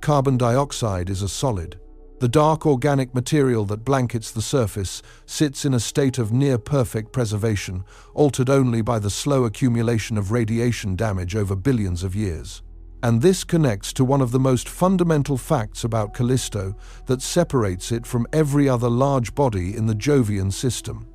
Carbon dioxide is a solid. The dark organic material that blankets the surface sits in a state of near-perfect preservation, altered only by the slow accumulation of radiation damage over billions of years. And this connects to one of the most fundamental facts about Callisto that separates it from every other large body in the Jovian system.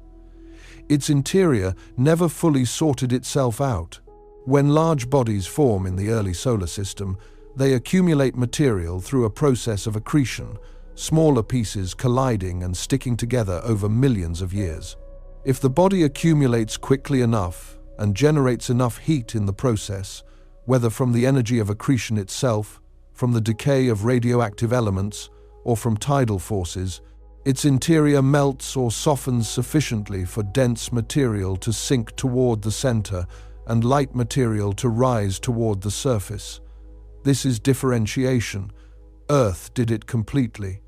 Its interior never fully sorted itself out. When large bodies form in the early solar system, they accumulate material through a process of accretion, smaller pieces colliding and sticking together over millions of years. If the body accumulates quickly enough and generates enough heat in the process, whether from the energy of accretion itself, from the decay of radioactive elements, or from tidal forces, its interior melts or softens sufficiently for dense material to sink toward the center and light material to rise toward the surface. This is differentiation. Earth did it completely.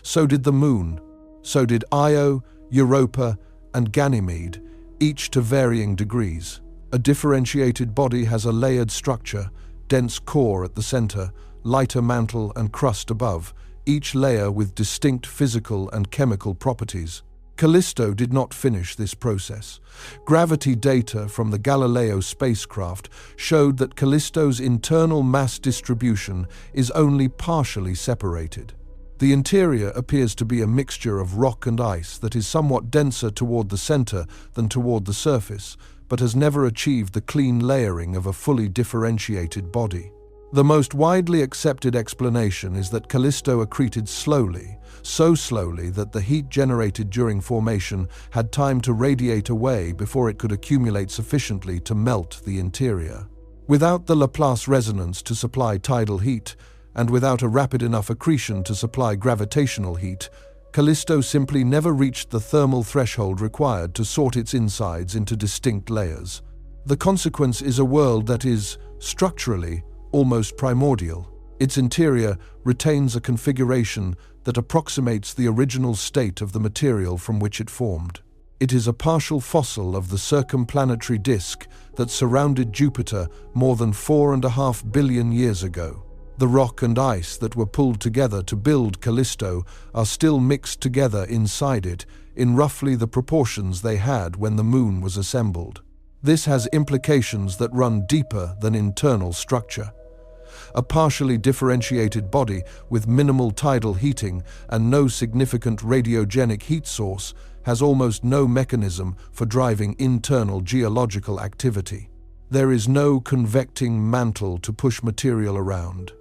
So did the Moon. So did Io, Europa, and Ganymede, each to varying degrees. A differentiated body has a layered structure, dense core at the center, lighter mantle and crust above, each layer with distinct physical and chemical properties. Callisto did not finish this process. Gravity data from the Galileo spacecraft showed that Callisto's internal mass distribution is only partially separated. The interior appears to be a mixture of rock and ice that is somewhat denser toward the center than toward the surface, but has never achieved the clean layering of a fully differentiated body. The most widely accepted explanation is that Callisto accreted slowly, so slowly that the heat generated during formation had time to radiate away before it could accumulate sufficiently to melt the interior. Without the Laplace resonance to supply tidal heat, and without a rapid enough accretion to supply gravitational heat, Callisto simply never reached the thermal threshold required to sort its insides into distinct layers. The consequence is a world that is, structurally, almost primordial. Its interior retains a configuration that approximates the original state of the material from which it formed. It is a partial fossil of the circumplanetary disk that surrounded Jupiter more than 4.5 billion years ago. The rock and ice that were pulled together to build Callisto are still mixed together inside it in roughly the proportions they had when the Moon was assembled. This has implications that run deeper than internal structure. A partially differentiated body with minimal tidal heating and no significant radiogenic heat source has almost no mechanism for driving internal geological activity. There is no convecting mantle to push material around.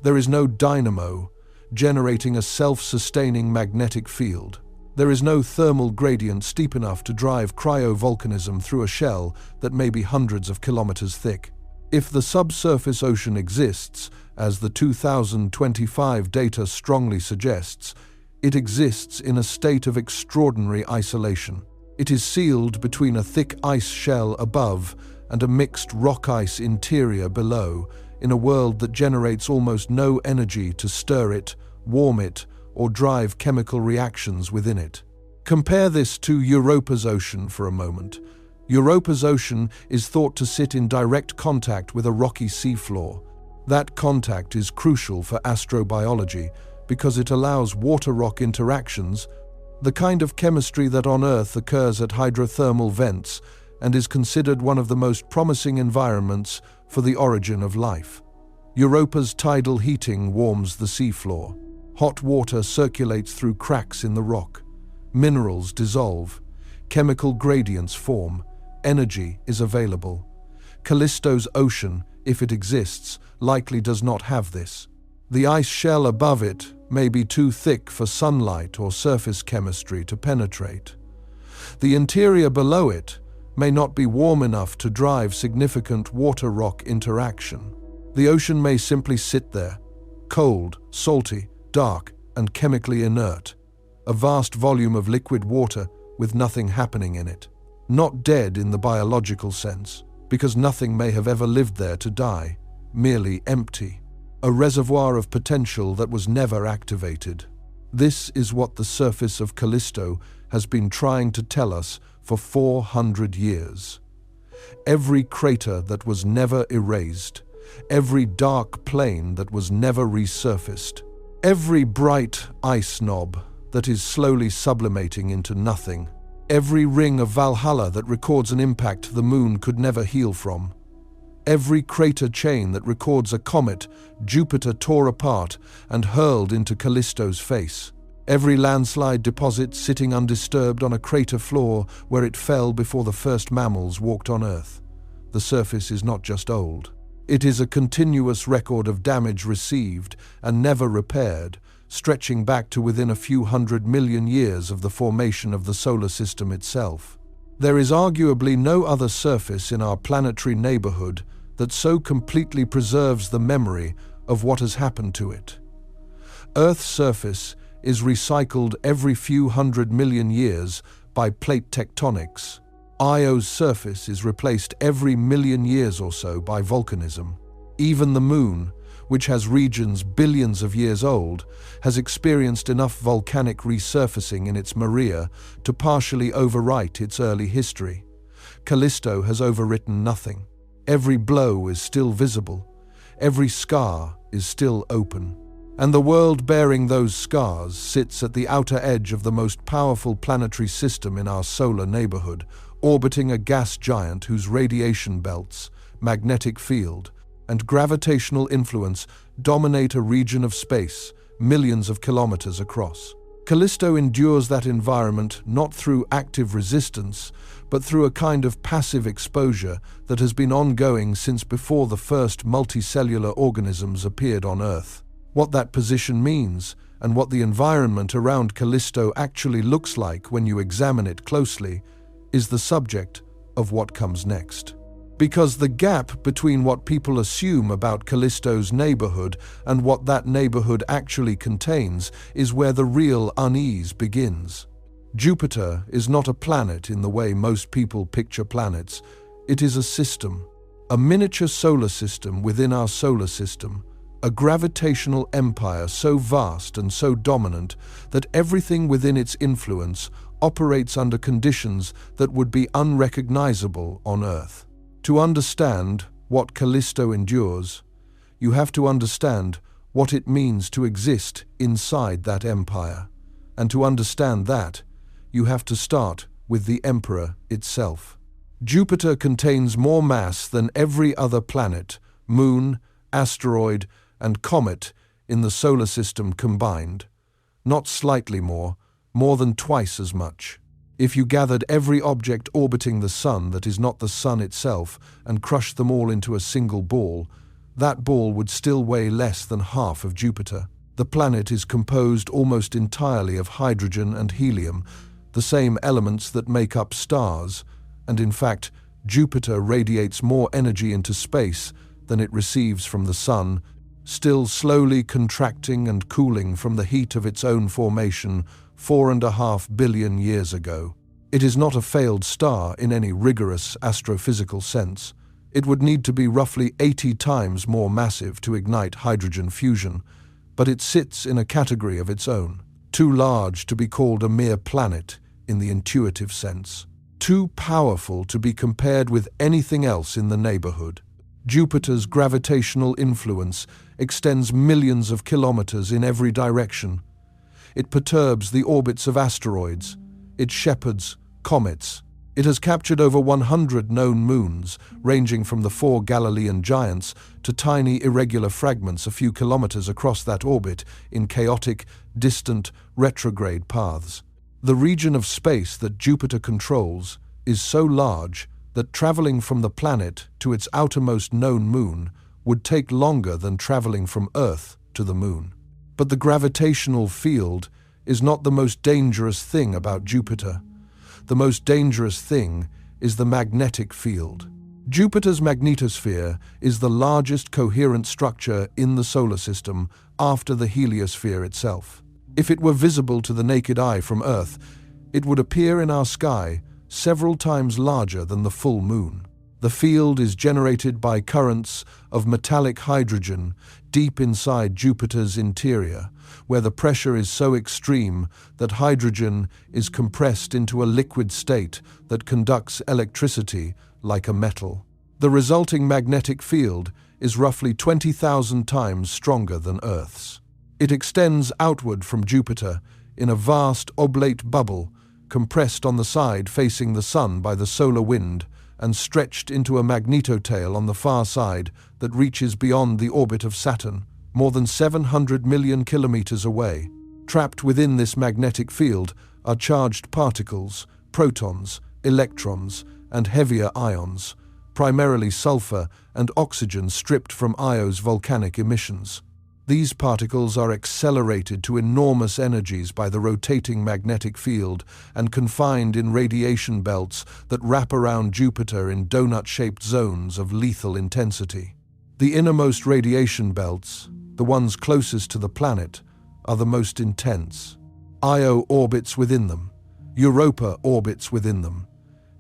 There is no dynamo generating a self-sustaining magnetic field. There is no thermal gradient steep enough to drive cryovolcanism through a shell that may be hundreds of kilometers thick. If the subsurface ocean exists, as the 2025 data strongly suggests, it exists in a state of extraordinary isolation. It is sealed between a thick ice shell above and a mixed rock-ice interior below, in a world that generates almost no energy to stir it, warm it, or drive chemical reactions within it. Compare this to Europa's ocean for a moment. Europa's ocean is thought to sit in direct contact with a rocky seafloor. That contact is crucial for astrobiology because it allows water-rock interactions, the kind of chemistry that on Earth occurs at hydrothermal vents and is considered one of the most promising environments for the origin of life. Europa's tidal heating warms the seafloor. Hot water circulates through cracks in the rock. Minerals dissolve. Chemical gradients form. Energy is available. Callisto's ocean, if it exists, likely does not have this. The ice shell above it may be too thick for sunlight or surface chemistry to penetrate. The interior below it may not be warm enough to drive significant water-rock interaction. The ocean may simply sit there, cold, salty, dark, and chemically inert, a vast volume of liquid water with nothing happening in it. Not dead in the biological sense, because nothing may have ever lived there to die, merely empty. A reservoir of potential that was never activated. This is what the surface of Callisto has been trying to tell us for 400 years. every crater that was never erased, every dark plain that was never resurfaced, every bright ice knob that is slowly sublimating into nothing, every ring of Valhalla that records an impact the moon could never heal from, every crater chain that records a comet Jupiter tore apart and hurled into Callisto's face, every landslide deposit sitting undisturbed on a crater floor where it fell before the first mammals walked on Earth. The surface is not just old. It is a continuous record of damage received and never repaired, stretching back to within a few 100 million years of the formation of the solar system itself. There is arguably no other surface in our planetary neighborhood that so completely preserves the memory of what has happened to it. Earth's surface is recycled every few 100 million years by plate tectonics. Io's surface is replaced every million years or so by volcanism. Even the moon, which has regions billions of years old, has experienced enough volcanic resurfacing in its maria to partially overwrite its early history. Callisto has overwritten nothing. Every blow is still visible. Every scar is still open. And the world bearing those scars sits at the outer edge of the most powerful planetary system in our solar neighborhood, orbiting a gas giant whose radiation belts, magnetic field, and gravitational influence dominate a region of space millions of kilometers across. Callisto endures that environment not through active resistance, but through a kind of passive exposure that has been ongoing since before the first multicellular organisms appeared on Earth. What that position means, and what the environment around Callisto actually looks like when you examine it closely, is the subject of what comes next. Because the gap between what people assume about Callisto's neighborhood and what that neighborhood actually contains is where the real unease begins. Jupiter is not a planet in the way most people picture planets. It is a system, a miniature solar system within our solar system, a gravitational empire so vast and so dominant that everything within its influence operates under conditions that would be unrecognizable on Earth. To understand what Callisto endures, you have to understand what it means to exist inside that empire. And to understand that, you have to start with the Emperor itself. Jupiter contains more mass than every other planet, moon, asteroid, and comet in the solar system combined. Not slightly more than twice as much. If you gathered every object orbiting the Sun that is not the Sun itself and crushed them all into a single ball, that ball would still weigh less than half of Jupiter. The planet is composed almost entirely of hydrogen and helium, the same elements that make up stars, and in fact, Jupiter radiates more energy into space than it receives from the Sun, still slowly contracting and cooling from the heat of its own formation 4.5 billion years ago. It is not a failed star in any rigorous astrophysical sense. It would need to be roughly 80 times more massive to ignite hydrogen fusion, but it sits in a category of its own, too large to be called a mere planet in the intuitive sense, too powerful to be compared with anything else in the neighborhood. Jupiter's gravitational influence extends millions of kilometers in every direction. It perturbs the orbits of asteroids. It shepherds comets. It has captured over 100 known moons, ranging from the 4 Galilean giants to tiny irregular fragments a few kilometers across that orbit in chaotic, distant, retrograde paths. The region of space that Jupiter controls is so large that traveling from the planet to its outermost known moon would take longer than traveling from Earth to the moon. But the gravitational field is not the most dangerous thing about Jupiter. The most dangerous thing is the magnetic field. Jupiter's magnetosphere is the largest coherent structure in the solar system after the heliosphere itself. If it were visible to the naked eye from Earth, it would appear in our sky several times larger than the full moon. The field is generated by currents of metallic hydrogen deep inside Jupiter's interior, where the pressure is so extreme that hydrogen is compressed into a liquid state that conducts electricity like a metal. The resulting magnetic field is roughly 20,000 times stronger than Earth's. It extends outward from Jupiter in a vast oblate bubble, compressed on the side facing the Sun by the solar wind and stretched into a magnetotail on the far side that reaches beyond the orbit of Saturn, more than 700 million kilometers away. Trapped within this magnetic field are charged particles, protons, electrons, and heavier ions, primarily sulfur and oxygen stripped from Io's volcanic emissions. These particles are accelerated to enormous energies by the rotating magnetic field and confined in radiation belts that wrap around Jupiter in donut-shaped zones of lethal intensity. The innermost radiation belts, the ones closest to the planet, are the most intense. Io orbits within them. Europa orbits within them.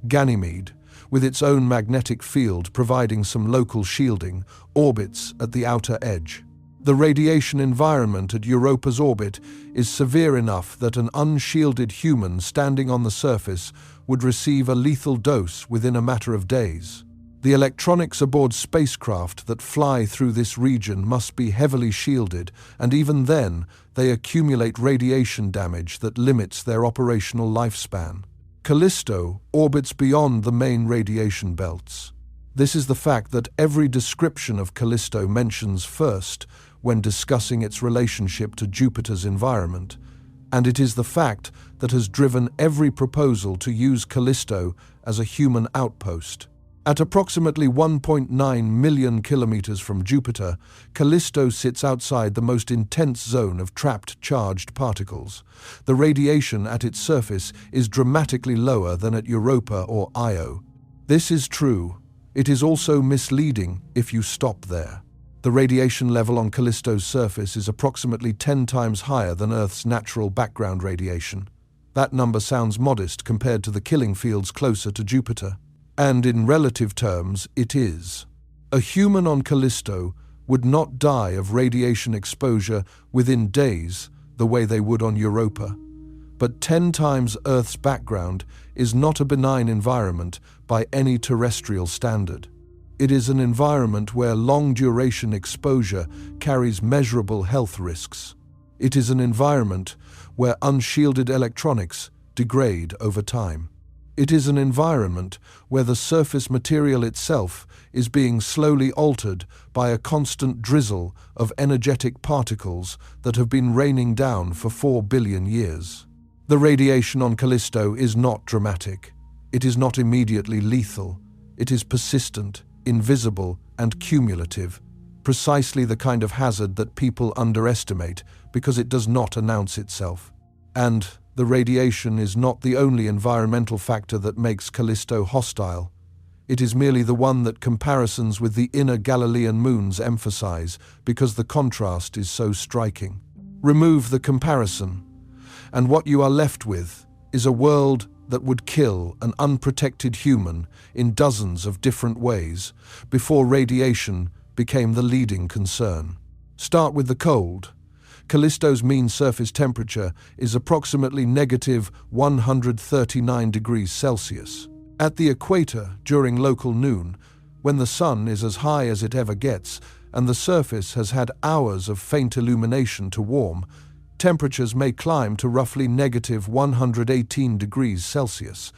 Ganymede, with its own magnetic field providing some local shielding, orbits at the outer edge. The radiation environment at Europa's orbit is severe enough that an unshielded human standing on the surface would receive a lethal dose within a matter of days. The electronics aboard spacecraft that fly through this region must be heavily shielded, and even then, they accumulate radiation damage that limits their operational lifespan. Callisto orbits beyond the main radiation belts. This is the fact that every description of Callisto mentions first when discussing its relationship to Jupiter's environment, and it is the fact that has driven every proposal to use Callisto as a human outpost. At approximately 1.9 million kilometers from Jupiter, Callisto sits outside the most intense zone of trapped charged particles. The radiation at its surface is dramatically lower than at Europa or Io. This is true. It is also misleading if you stop there. The radiation level on Callisto's surface is approximately 10 times higher than Earth's natural background radiation. That number sounds modest compared to the killing fields closer to Jupiter. And in relative terms, it is. A human on Callisto would not die of radiation exposure within days the way they would on Europa. But 10 times Earth's background is not a benign environment by any terrestrial standard. It is an environment where long-duration exposure carries measurable health risks. It is an environment where unshielded electronics degrade over time. It is an environment where the surface material itself is being slowly altered by a constant drizzle of energetic particles that have been raining down for 4 billion years. The radiation on Callisto is not dramatic. It is not immediately lethal. It is persistent, invisible, and cumulative, precisely the kind of hazard that people underestimate because it does not announce itself. And the radiation is not the only environmental factor that makes Callisto hostile. It is merely the one that comparisons with the inner Galilean moons emphasize because the contrast is so striking. Remove the comparison, and what you are left with is a world that would kill an unprotected human in dozens of different ways before radiation became the leading concern. Start with the cold. Callisto's mean surface temperature is approximately negative 139 degrees Celsius. At the equator, during local noon, when the sun is as high as it ever gets and the surface has had hours of faint illumination to warm, temperatures may climb to roughly negative 118 degrees Celsius.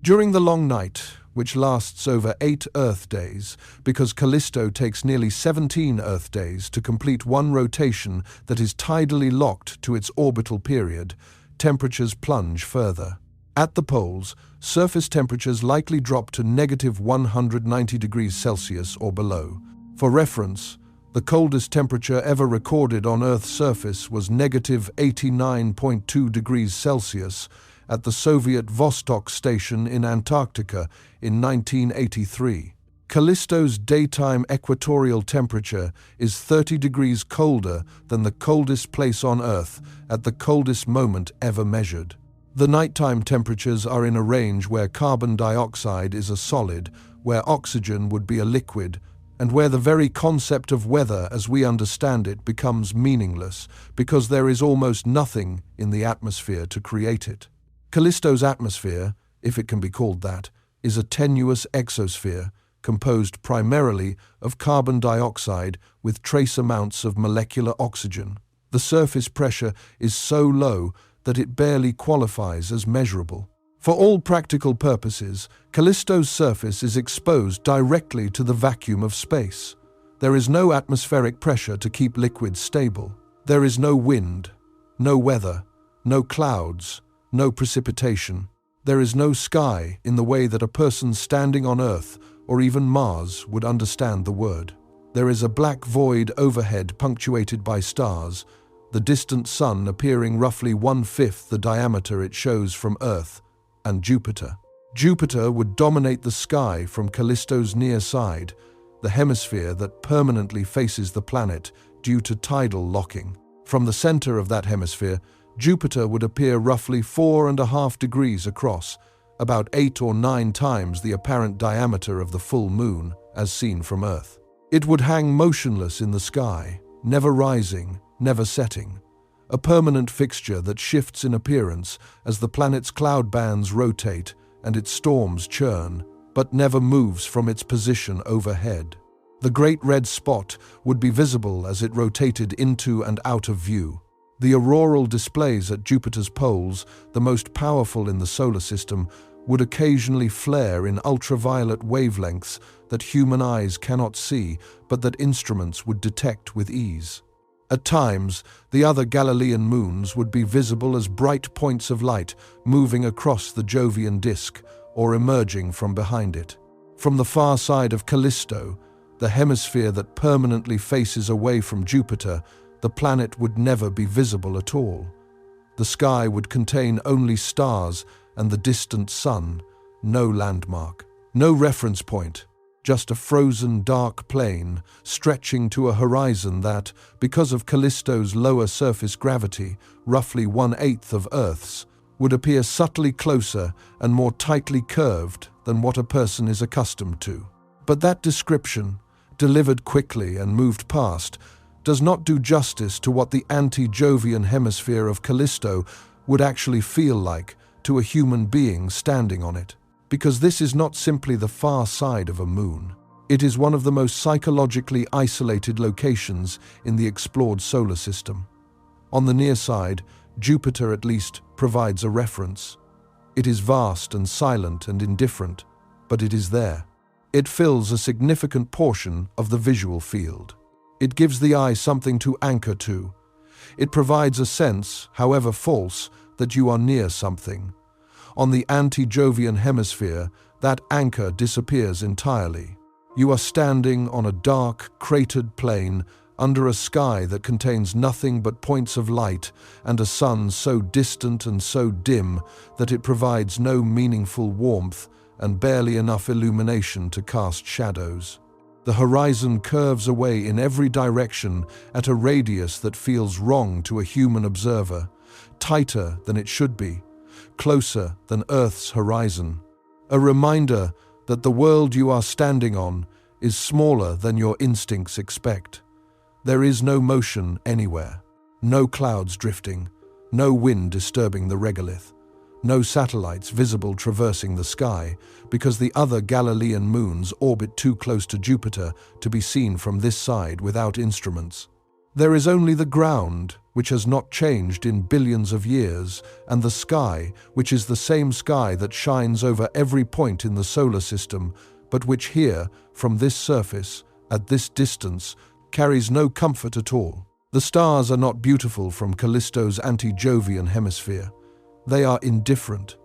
During the long night, which lasts over 8 Earth days, because Callisto takes nearly 17 Earth days to complete one rotation that is tidally locked to its orbital period, temperatures plunge further. At the poles, surface temperatures likely drop to negative 190 degrees Celsius or below. For reference, the coldest temperature ever recorded on Earth's surface was negative 89.2 degrees Celsius at the Soviet Vostok station in Antarctica in 1983. Callisto's daytime equatorial temperature is 30 degrees colder than the coldest place on Earth at the coldest moment ever measured. The nighttime temperatures are in a range where carbon dioxide is a solid, where oxygen would be a liquid, and where the very concept of weather as we understand it becomes meaningless because there is almost nothing in the atmosphere to create it. Callisto's atmosphere, if it can be called that, is a tenuous exosphere composed primarily of carbon dioxide with trace amounts of molecular oxygen. The surface pressure is so low that it barely qualifies as measurable. For all practical purposes, Callisto's surface is exposed directly to the vacuum of space. There is no atmospheric pressure to keep liquids stable. There is no wind, no weather, no clouds, no precipitation. There is no sky in the way that a person standing on Earth or even Mars would understand the word. There is a black void overhead punctuated by stars, the distant sun appearing roughly 1/5 the diameter it shows from Earth, and Jupiter. Jupiter would dominate the sky from Callisto's near side, the hemisphere that permanently faces the planet due to tidal locking. From the center of that hemisphere, Jupiter would appear roughly 4.5 degrees across, about 8 or 9 times the apparent diameter of the full moon, as seen from Earth. It would hang motionless in the sky, never rising, never setting, a permanent fixture that shifts in appearance as the planet's cloud bands rotate and its storms churn, but never moves from its position overhead. The great red spot would be visible as it rotated into and out of view. The auroral displays at Jupiter's poles, the most powerful in the solar system, would occasionally flare in ultraviolet wavelengths that human eyes cannot see, but that instruments would detect with ease. At times, the other Galilean moons would be visible as bright points of light moving across the Jovian disk or emerging from behind it. From the far side of Callisto, the hemisphere that permanently faces away from Jupiter, the planet would never be visible at all. The sky would contain only stars and the distant sun, no landmark, no reference point, just a frozen dark plain stretching to a horizon that, because of Callisto's lower surface gravity, roughly 1/8 of Earth's, would appear subtly closer and more tightly curved than what a person is accustomed to. But that description, delivered quickly and moved past, does not do justice to what the anti-Jovian hemisphere of Callisto would actually feel like to a human being standing on it. Because this is not simply the far side of a moon. It is one of the most psychologically isolated locations in the explored solar system. On the near side, Jupiter at least provides a reference. It is vast and silent and indifferent, but it is there. It fills a significant portion of the visual field. It gives the eye something to anchor to. It provides a sense, however false, that you are near something. On the anti-Jovian hemisphere, that anchor disappears entirely. You are standing on a dark, cratered plain under a sky that contains nothing but points of light and a sun so distant and so dim that it provides no meaningful warmth and barely enough illumination to cast shadows. The horizon curves away in every direction at a radius that feels wrong to a human observer, tighter than it should be, closer than Earth's horizon. A reminder that the world you are standing on is smaller than your instincts expect. There is no motion anywhere, no clouds drifting, no wind disturbing the regolith, no satellites visible traversing the sky, because the other Galilean moons orbit too close to Jupiter to be seen from this side without instruments. There is only the ground, which has not changed in billions of years, and the sky, which is the same sky that shines over every point in the solar system, but which here, from this surface, at this distance, carries no comfort at all. The stars are not beautiful from Callisto's anti-Jovian hemisphere. They are indifferent.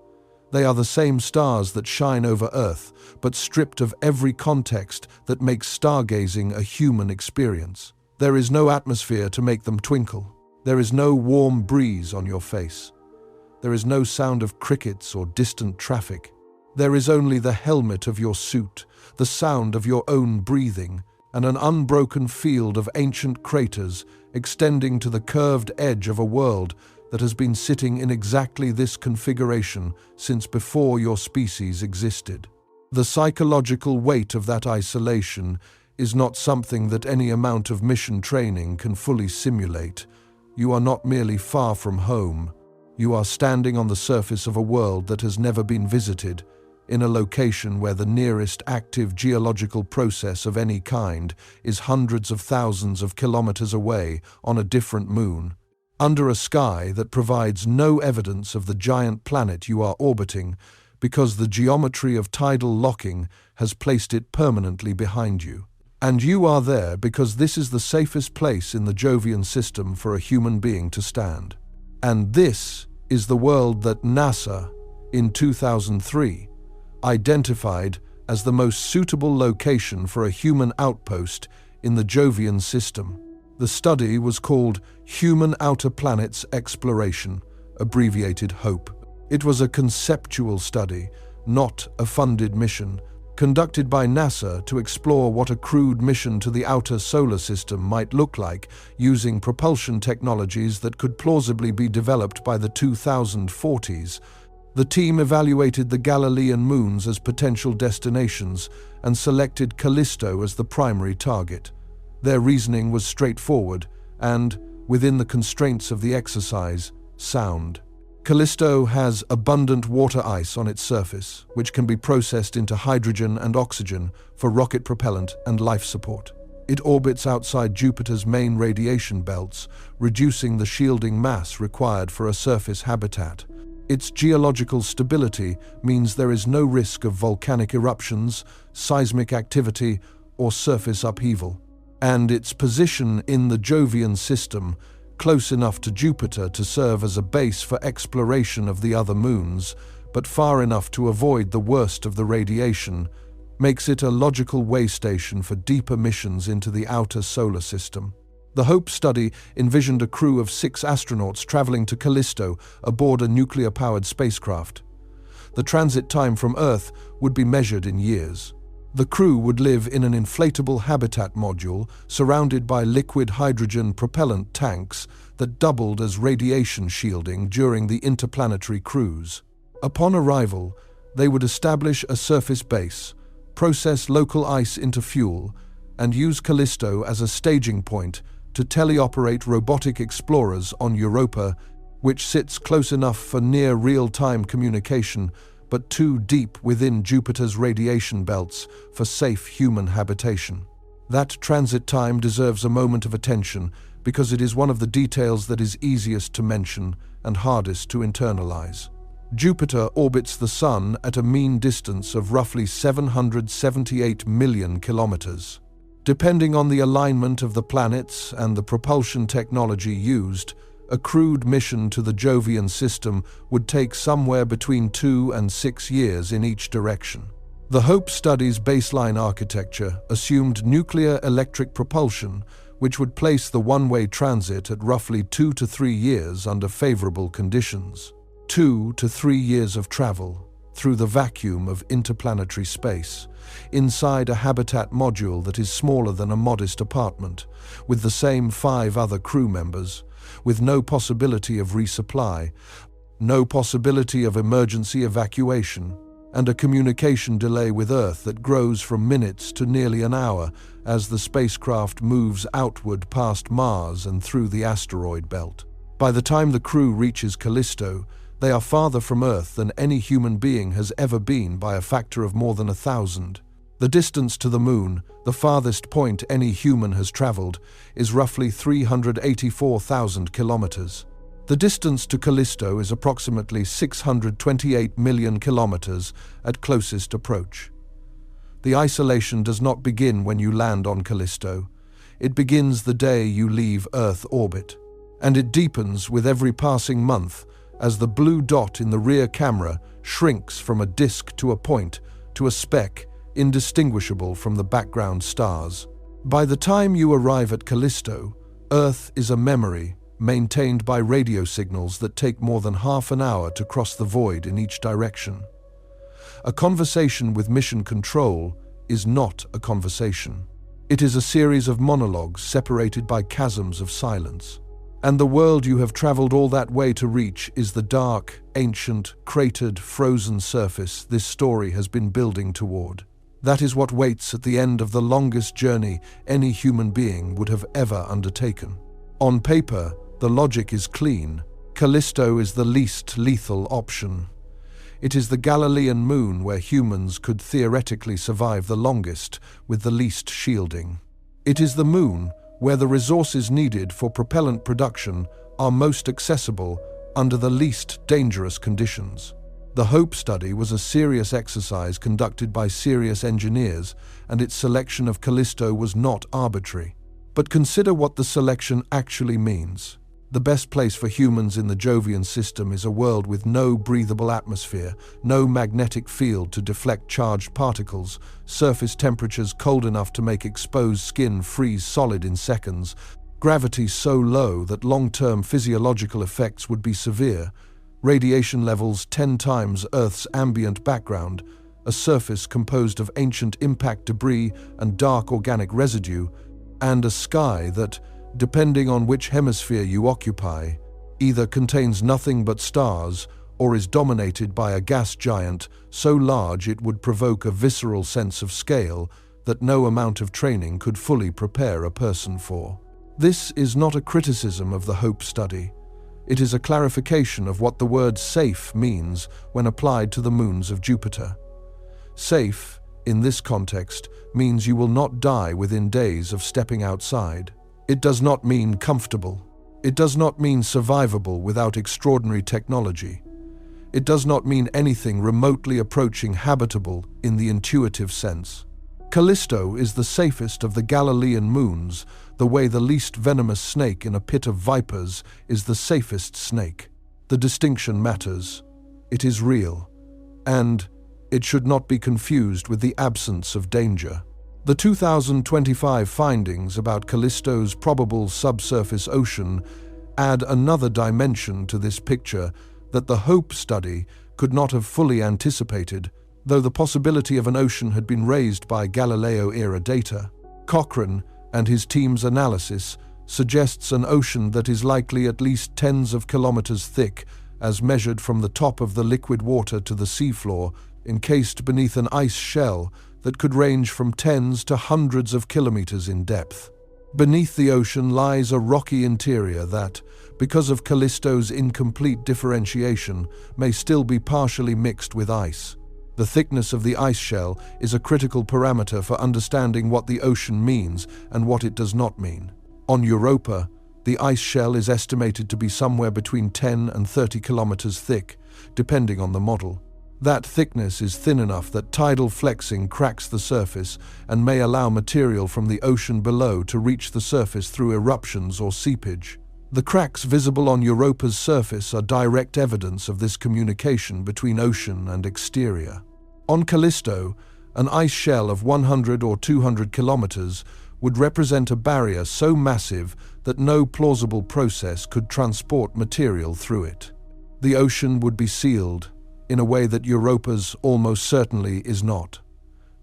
They are the same stars that shine over Earth, but stripped of every context that makes stargazing a human experience. There is no atmosphere to make them twinkle. There is no warm breeze on your face. There is no sound of crickets or distant traffic. There is only the helmet of your suit, the sound of your own breathing, and an unbroken field of ancient craters extending to the curved edge of a world that has been sitting in exactly this configuration since before your species existed. The psychological weight of that isolation is not something that any amount of mission training can fully simulate. You are not merely far from home. You are standing on the surface of a world that has never been visited, in a location where the nearest active geological process of any kind is hundreds of thousands of kilometers away on a different moon, under a sky that provides no evidence of the giant planet you are orbiting because the geometry of tidal locking has placed it permanently behind you. And you are there because this is the safest place in the Jovian system for a human being to stand. And this is the world that NASA, in 2003, identified as the most suitable location for a human outpost in the Jovian system. The study was called Human Outer Planets Exploration, abbreviated HOPE. It was a conceptual study, not a funded mission, conducted by NASA to explore what a crewed mission to the outer solar system might look like using propulsion technologies that could plausibly be developed by the 2040s. The team evaluated the Galilean moons as potential destinations and selected Callisto as the primary target. Their reasoning was straightforward and, within the constraints of the exercise, sound. Callisto has abundant water ice on its surface, which can be processed into hydrogen and oxygen for rocket propellant and life support. It orbits outside Jupiter's main radiation belts, reducing the shielding mass required for a surface habitat. Its geological stability means there is no risk of volcanic eruptions, seismic activity, or surface upheaval. And its position in the Jovian system, close enough to Jupiter to serve as a base for exploration of the other moons, but far enough to avoid the worst of the radiation, makes it a logical way station for deeper missions into the outer solar system. The HOPE study envisioned a crew of 6 astronauts traveling to Callisto aboard a nuclear-powered spacecraft. The transit time from Earth would be measured in years. The crew would live in an inflatable habitat module surrounded by liquid hydrogen propellant tanks that doubled as radiation shielding during the interplanetary cruise. Upon arrival, they would establish a surface base, process local ice into fuel, and use Callisto as a staging point to teleoperate robotic explorers on Europa, which sits close enough for near real-time communication but too deep within Jupiter's radiation belts for safe human habitation. That transit time deserves a moment of attention because it is one of the details that is easiest to mention and hardest to internalize. Jupiter orbits the Sun at a mean distance of roughly 778 million kilometers. Depending on the alignment of the planets and the propulsion technology used, a crewed mission to the Jovian system would take somewhere between 2 and 6 years in each direction. The HOPE study's baseline architecture assumed nuclear electric propulsion, which would place the one-way transit at roughly 2 to 3 years under favorable conditions. 2 to 3 years of travel through the vacuum of interplanetary space, inside a habitat module that is smaller than a modest apartment, with the same 5 other crew members, with no possibility of resupply, no possibility of emergency evacuation, and a communication delay with Earth that grows from minutes to nearly an hour as the spacecraft moves outward past Mars and through the asteroid belt. By the time the crew reaches Callisto, they are farther from Earth than any human being has ever been by a factor of more than 1,000. The distance to the Moon, the farthest point any human has traveled, is roughly 384,000 kilometers. The distance to Callisto is approximately 628 million kilometers at closest approach. The isolation does not begin when you land on Callisto. It begins the day you leave Earth orbit, and it deepens with every passing month as the blue dot in the rear camera shrinks from a disk to a point to a speck indistinguishable from the background stars. By the time you arrive at Callisto, Earth is a memory maintained by radio signals that take more than half an hour to cross the void in each direction. A conversation with mission control is not a conversation. It is a series of monologues separated by chasms of silence. And the world you have traveled all that way to reach is the dark, ancient, cratered, frozen surface this story has been building toward. That is what waits at the end of the longest journey any human being would have ever undertaken. On paper, the logic is clean. Callisto is the least lethal option. It is the Galilean moon where humans could theoretically survive the longest with the least shielding. It is the moon where the resources needed for propellant production are most accessible under the least dangerous conditions. The HOPE study was a serious exercise conducted by serious engineers, and its selection of Callisto was not arbitrary. But consider what the selection actually means. The best place for humans in the Jovian system is a world with no breathable atmosphere, no magnetic field to deflect charged particles, surface temperatures cold enough to make exposed skin freeze solid in seconds, gravity so low that long-term physiological effects would be severe, radiation levels 10 times Earth's ambient background, a surface composed of ancient impact debris and dark organic residue, and a sky that, depending on which hemisphere you occupy, either contains nothing but stars or is dominated by a gas giant so large it would provoke a visceral sense of scale that no amount of training could fully prepare a person for. This is not a criticism of the HOPE study. It is a clarification of what the word safe means when applied to the moons of Jupiter. Safe, in this context, means you will not die within days of stepping outside. It does not mean comfortable. It does not mean survivable without extraordinary technology. It does not mean anything remotely approaching habitable in the intuitive sense. Callisto is the safest of the Galilean moons, the way the least venomous snake in a pit of vipers is the safest snake. The distinction matters. It is real. And it should not be confused with the absence of danger. The 2025 findings about Callisto's probable subsurface ocean add another dimension to this picture that the HOPE study could not have fully anticipated, though the possibility of an ocean had been raised by Galileo-era data. Cochrane and his team's analysis suggests an ocean that is likely at least tens of kilometers thick, as measured from the top of the liquid water to the seafloor, encased beneath an ice shell that could range from tens to hundreds of kilometers in depth. Beneath the ocean lies a rocky interior that, because of Callisto's incomplete differentiation, may still be partially mixed with ice. The thickness of the ice shell is a critical parameter for understanding what the ocean means and what it does not mean. On Europa, the ice shell is estimated to be somewhere between 10 and 30 kilometers thick, depending on the model. That thickness is thin enough that tidal flexing cracks the surface and may allow material from the ocean below to reach the surface through eruptions or seepage. The cracks visible on Europa's surface are direct evidence of this communication between ocean and exterior. On Callisto, an ice shell of 100 or 200 kilometers would represent a barrier so massive that no plausible process could transport material through it. The ocean would be sealed, in a way that Europa's almost certainly is not.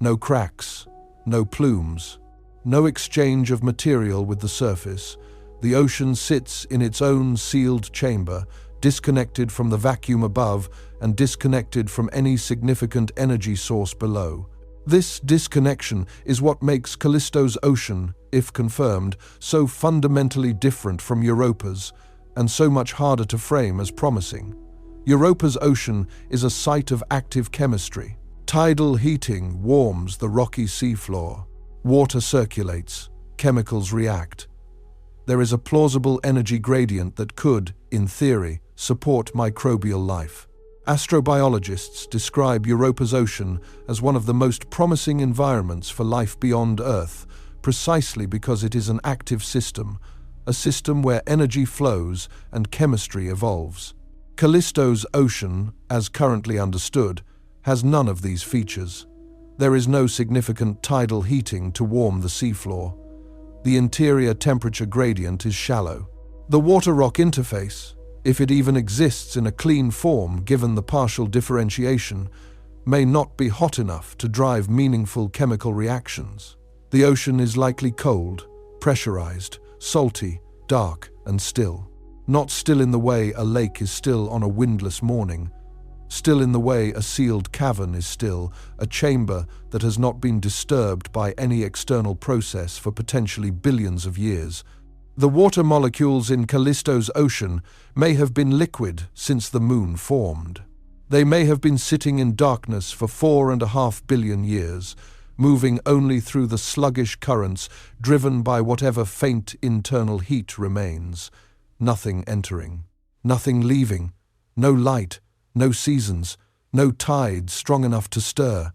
No cracks, no plumes, no exchange of material with the surface. The ocean sits in its own sealed chamber, disconnected from the vacuum above and disconnected from any significant energy source below. This disconnection is what makes Callisto's ocean, if confirmed, so fundamentally different from Europa's, and so much harder to frame as promising. Europa's ocean is a site of active chemistry. Tidal heating warms the rocky seafloor. Water circulates, chemicals react. There is a plausible energy gradient that could, in theory, support microbial life. Astrobiologists describe Europa's ocean as one of the most promising environments for life beyond Earth, precisely because it is an active system, a system where energy flows and chemistry evolves. Callisto's ocean, as currently understood, has none of these features. There is no significant tidal heating to warm the seafloor. The interior temperature gradient is shallow. The water-rock interface, if it even exists in a clean form given the partial differentiation, may not be hot enough to drive meaningful chemical reactions. The ocean is likely cold, pressurized, salty, dark, and still. Not still in the way a lake is still on a windless morning, still in the way a sealed cavern is still, a chamber that has not been disturbed by any external process for potentially billions of years. The water molecules in Callisto's ocean may have been liquid since the moon formed. They may have been sitting in darkness for 4.5 billion years, moving only through the sluggish currents driven by whatever faint internal heat remains. Nothing entering, nothing leaving, no light, no seasons, no tide strong enough to stir,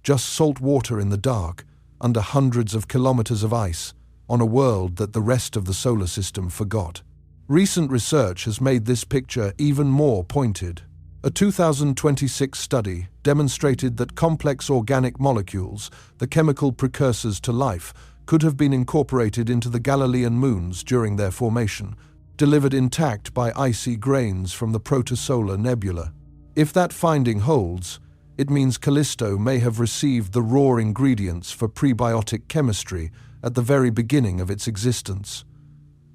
just salt water in the dark, under hundreds of kilometers of ice, on a world that the rest of the solar system forgot. Recent research has made this picture even more pointed. A 2026 study demonstrated that complex organic molecules, the chemical precursors to life, could have been incorporated into the Galilean moons during their formation, delivered intact by icy grains from the protosolar nebula. If that finding holds, it means Callisto may have received the raw ingredients for prebiotic chemistry at the very beginning of its existence.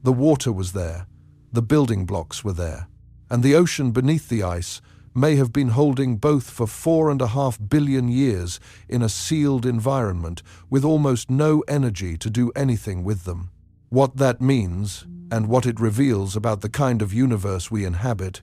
The water was there, the building blocks were there, and the ocean beneath the ice may have been holding both for 4.5 billion years in a sealed environment with almost no energy to do anything with them. What that means, and what it reveals about the kind of universe we inhabit,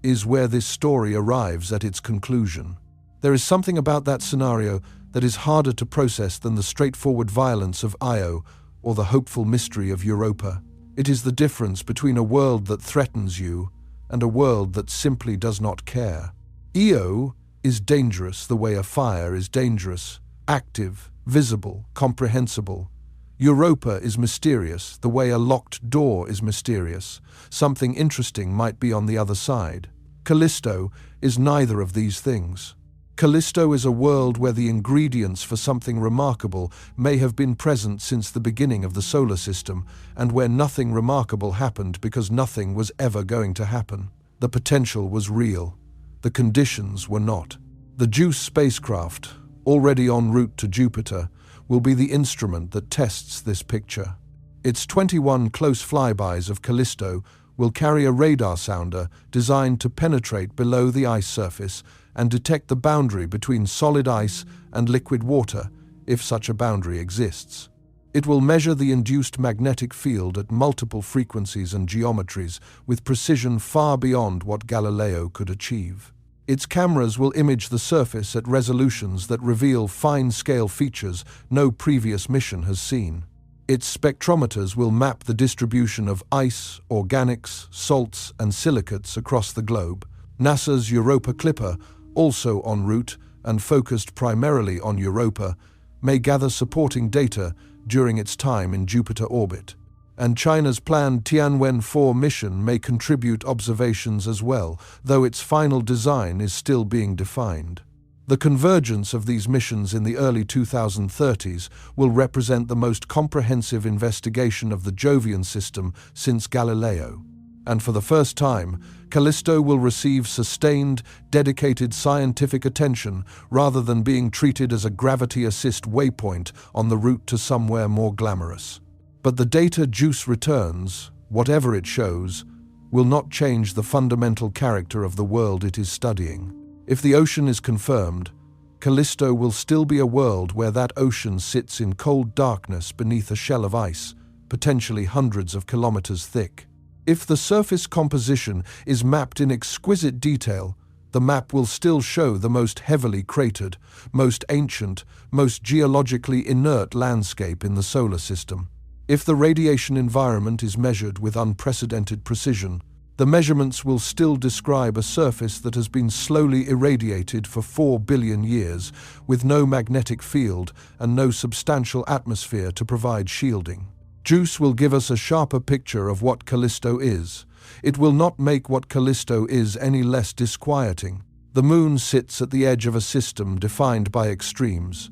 is where this story arrives at its conclusion. There is something about that scenario that is harder to process than the straightforward violence of Io or the hopeful mystery of Europa. It is the difference between a world that threatens you and a world that simply does not care. Io is dangerous the way a fire is dangerous, active, visible, comprehensible. Europa is mysterious the way a locked door is mysterious. Something interesting might be on the other side. Callisto is neither of these things. Callisto is a world where the ingredients for something remarkable may have been present since the beginning of the solar system, and where nothing remarkable happened because nothing was ever going to happen. The potential was real. The conditions were not. The Juno spacecraft, already en route to Jupiter, will be the instrument that tests this picture. Its 21 close flybys of Callisto will carry a radar sounder designed to penetrate below the ice surface and detect the boundary between solid ice and liquid water, if such a boundary exists. It will measure the induced magnetic field at multiple frequencies and geometries with precision far beyond what Galileo could achieve. Its cameras will image the surface at resolutions that reveal fine-scale features no previous mission has seen. Its spectrometers will map the distribution of ice, organics, salts, and silicates across the globe. NASA's Europa Clipper, also en route and focused primarily on Europa, may gather supporting data during its time in Jupiter orbit. And China's planned Tianwen-4 mission may contribute observations as well, though its final design is still being defined. The convergence of these missions in the early 2030s will represent the most comprehensive investigation of the Jovian system since Galileo. And for the first time, Callisto will receive sustained, dedicated scientific attention rather than being treated as a gravity assist waypoint on the route to somewhere more glamorous. But the data Juice returns, whatever it shows, will not change the fundamental character of the world it is studying. If the ocean is confirmed, Callisto will still be a world where that ocean sits in cold darkness beneath a shell of ice, potentially hundreds of kilometers thick. If the surface composition is mapped in exquisite detail, the map will still show the most heavily cratered, most ancient, most geologically inert landscape in the solar system. If the radiation environment is measured with unprecedented precision, the measurements will still describe a surface that has been slowly irradiated for 4 billion years, with no magnetic field and no substantial atmosphere to provide shielding. Juice will give us a sharper picture of what Callisto is. It will not make what Callisto is any less disquieting. The moon sits at the edge of a system defined by extremes.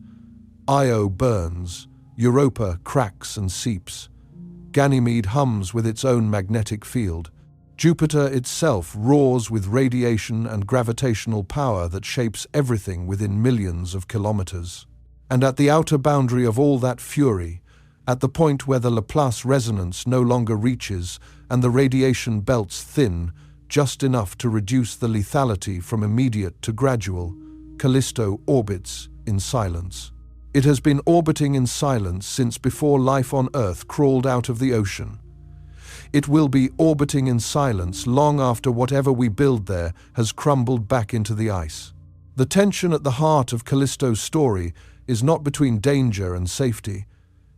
Io burns, Europa cracks and seeps. Ganymede hums with its own magnetic field. Jupiter itself roars with radiation and gravitational power that shapes everything within millions of kilometers. And at the outer boundary of all that fury, at the point where the Laplace resonance no longer reaches and the radiation belts thin, just enough to reduce the lethality from immediate to gradual, Callisto orbits in silence. It has been orbiting in silence since before life on Earth crawled out of the ocean. It will be orbiting in silence long after whatever we build there has crumbled back into the ice. The tension at the heart of Callisto's story is not between danger and safety.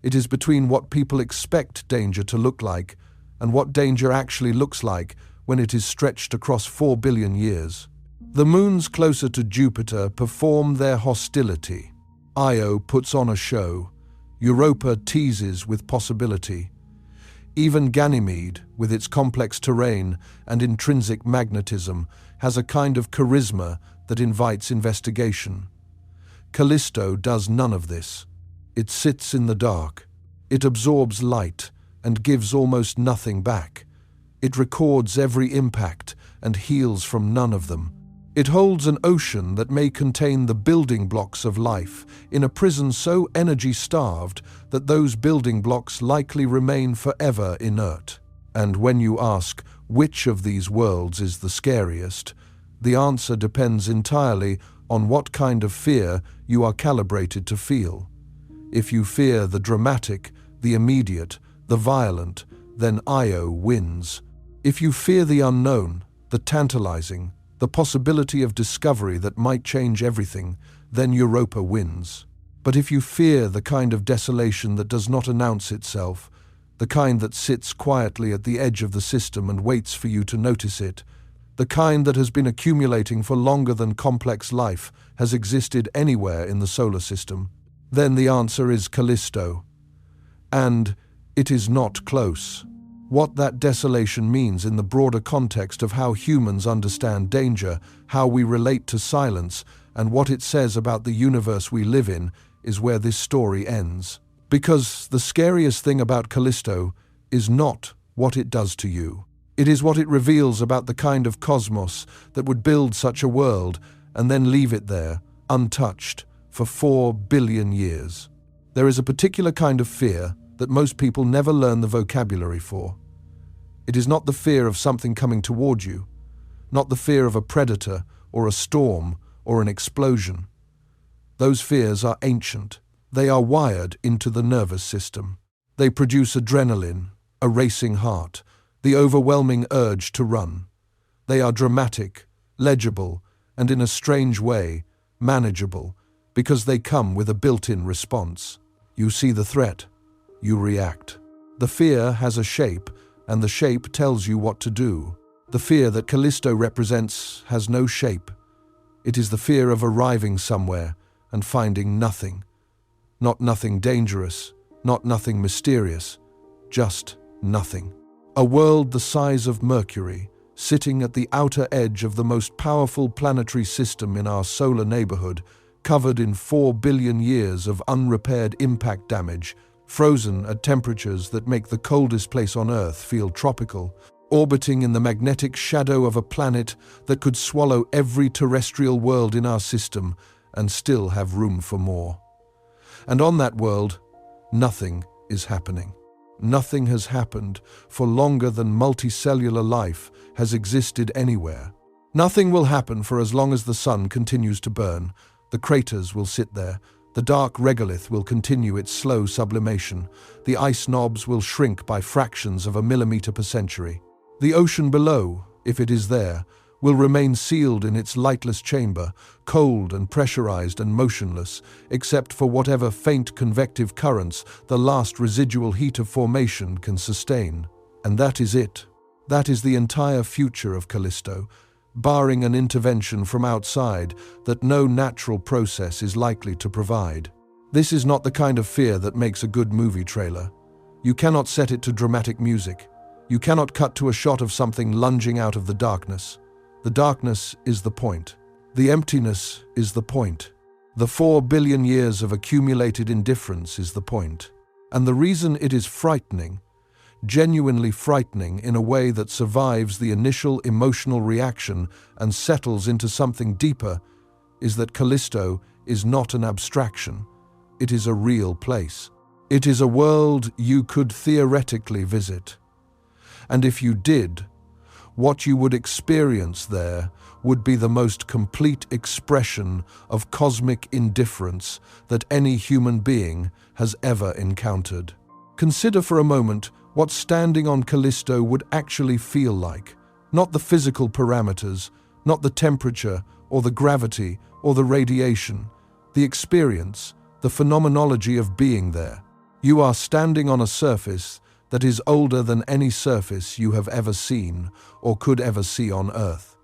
It is between what people expect danger to look like and what danger actually looks like when it is stretched across 4 billion years. The moons closer to Jupiter perform their hostility. Io puts on a show. Europa teases with possibility. Even Ganymede, with its complex terrain and intrinsic magnetism, has a kind of charisma that invites investigation. Callisto does none of this. It sits in the dark. It absorbs light and gives almost nothing back. It records every impact and heals from none of them. It holds an ocean that may contain the building blocks of life in a prison so energy-starved that those building blocks likely remain forever inert. And when you ask which of these worlds is the scariest, the answer depends entirely on what kind of fear you are calibrated to feel. If you fear the dramatic, the immediate, the violent, then Io wins. If you fear the unknown, the tantalizing, the possibility of discovery that might change everything, then Europa wins. But if you fear the kind of desolation that does not announce itself, the kind that sits quietly at the edge of the system and waits for you to notice it, the kind that has been accumulating for longer than complex life has existed anywhere in the solar system, then the answer is Callisto. And it is not close. What that desolation means in the broader context of how humans understand danger, how we relate to silence, and what it says about the universe we live in is where this story ends. Because the scariest thing about Callisto is not what it does to you. It is what it reveals about the kind of cosmos that would build such a world and then leave it there, untouched, for 4 billion years. There is a particular kind of fear that most people never learn the vocabulary for. It is not the fear of something coming toward you, not the fear of a predator or a storm or an explosion. Those fears are ancient. They are wired into the nervous system. They produce adrenaline, a racing heart, the overwhelming urge to run. They are dramatic, legible, and in a strange way, manageable, because they come with a built-in response. You see the threat. You react. The fear has a shape, and the shape tells you what to do. The fear that Callisto represents has no shape. It is the fear of arriving somewhere and finding nothing. Not nothing dangerous, not nothing mysterious, just nothing. A world the size of Mercury, sitting at the outer edge of the most powerful planetary system in our solar neighborhood, covered in 4 billion years of unrepaired impact damage, frozen at temperatures that make the coldest place on Earth feel tropical, orbiting in the magnetic shadow of a planet that could swallow every terrestrial world in our system and still have room for more. And on that world, nothing is happening. Nothing has happened for longer than multicellular life has existed anywhere. Nothing will happen for as long as the sun continues to burn. The craters will sit there. The dark regolith will continue its slow sublimation. The ice knobs will shrink by fractions of a millimeter per century. The ocean below, if it is there, will remain sealed in its lightless chamber, cold and pressurized and motionless, except for whatever faint convective currents the last residual heat of formation can sustain. And that is it. That is the entire future of Callisto, barring an intervention from outside that no natural process is likely to provide. This is not the kind of fear that makes a good movie trailer. You cannot set it to dramatic music. You cannot cut to a shot of something lunging out of the darkness. The darkness is the point. The emptiness is the point. The 4 billion years of accumulated indifference is the point. And the reason it is frightening, genuinely frightening in a way that survives the initial emotional reaction and settles into something deeper, is that Callisto is not an abstraction. It is a real place. It is a world you could theoretically visit. And if you did, what you would experience there would be the most complete expression of cosmic indifference that any human being has ever encountered. Consider for a moment what standing on Callisto would actually feel like. Not the physical parameters, not the temperature, or the gravity, or the radiation. The experience, the phenomenology of being there. You are standing on a surface that is older than any surface you have ever seen or could ever see on Earth.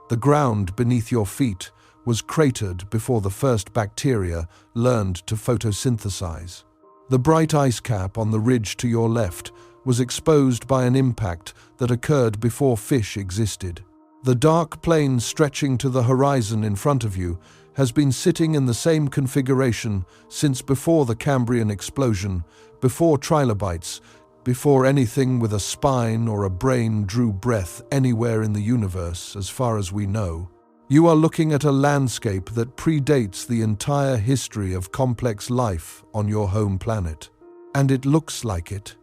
The ground beneath your feet was cratered before the first bacteria learned to photosynthesize. The bright ice cap on the ridge to your left was exposed by an impact that occurred before fish existed. The dark plain stretching to the horizon in front of you has been sitting in the same configuration since before the Cambrian explosion, before trilobites, before anything with a spine or a brain drew breath anywhere in the universe, as far as we know. You are looking at a landscape that predates the entire history of complex life on your home planet. And it looks like it.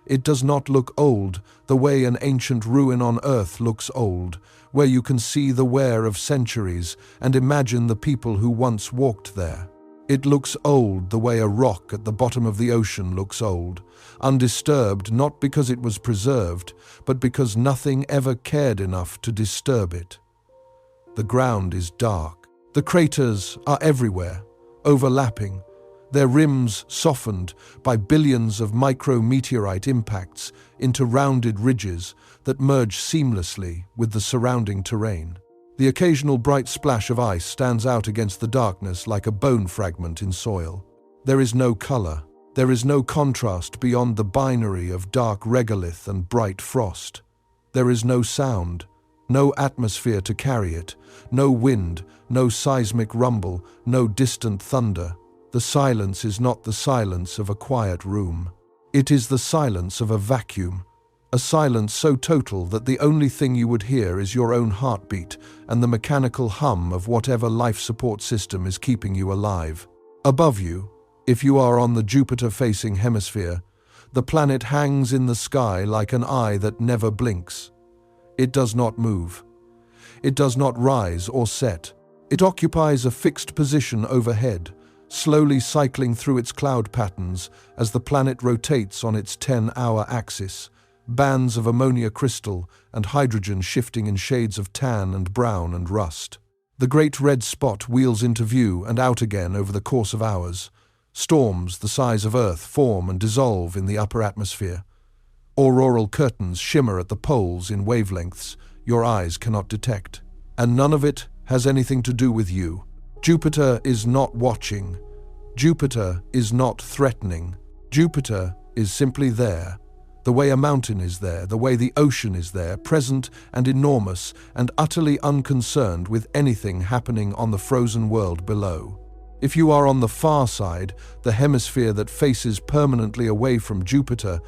It does not look old the way an ancient ruin on Earth looks old, where you can see the wear of centuries and imagine the people who once walked there. It looks old the way a rock at the bottom of the ocean looks old, undisturbed not because it was preserved, but because nothing ever cared enough to disturb it. The ground is dark. The craters are everywhere, overlapping, their rims softened by billions of micrometeorite impacts into rounded ridges that merge seamlessly with the surrounding terrain. The occasional bright splash of ice stands out against the darkness like a bone fragment in soil. There is no color. There is no contrast beyond the binary of dark regolith and bright frost. There is no sound, no atmosphere to carry it, no wind, no seismic rumble, no distant thunder. The silence is not the silence of a quiet room. It is the silence of a vacuum, a silence so total that the only thing you would hear is your own heartbeat and the mechanical hum of whatever life support system is keeping you alive. Above you, if you are on the Jupiter-facing hemisphere, the planet hangs in the sky like an eye that never blinks. It does not move. It does not rise or set. It occupies a fixed position overhead, slowly cycling through its cloud patterns as the planet rotates on its 10-hour axis, bands of ammonia crystal and hydrogen shifting in shades of tan and brown and rust. The great red spot wheels into view and out again over the course of hours. Storms the size of Earth form and dissolve in the upper atmosphere. Auroral curtains shimmer at the poles in wavelengths your eyes cannot detect. And none of it has anything to do with you. Jupiter is not watching. Jupiter is not threatening. Jupiter is simply there, the way a mountain is there, the way the ocean is there, present and enormous and utterly unconcerned with anything happening on the frozen world below. If you are on the far side, the hemisphere that faces permanently away from Jupiter,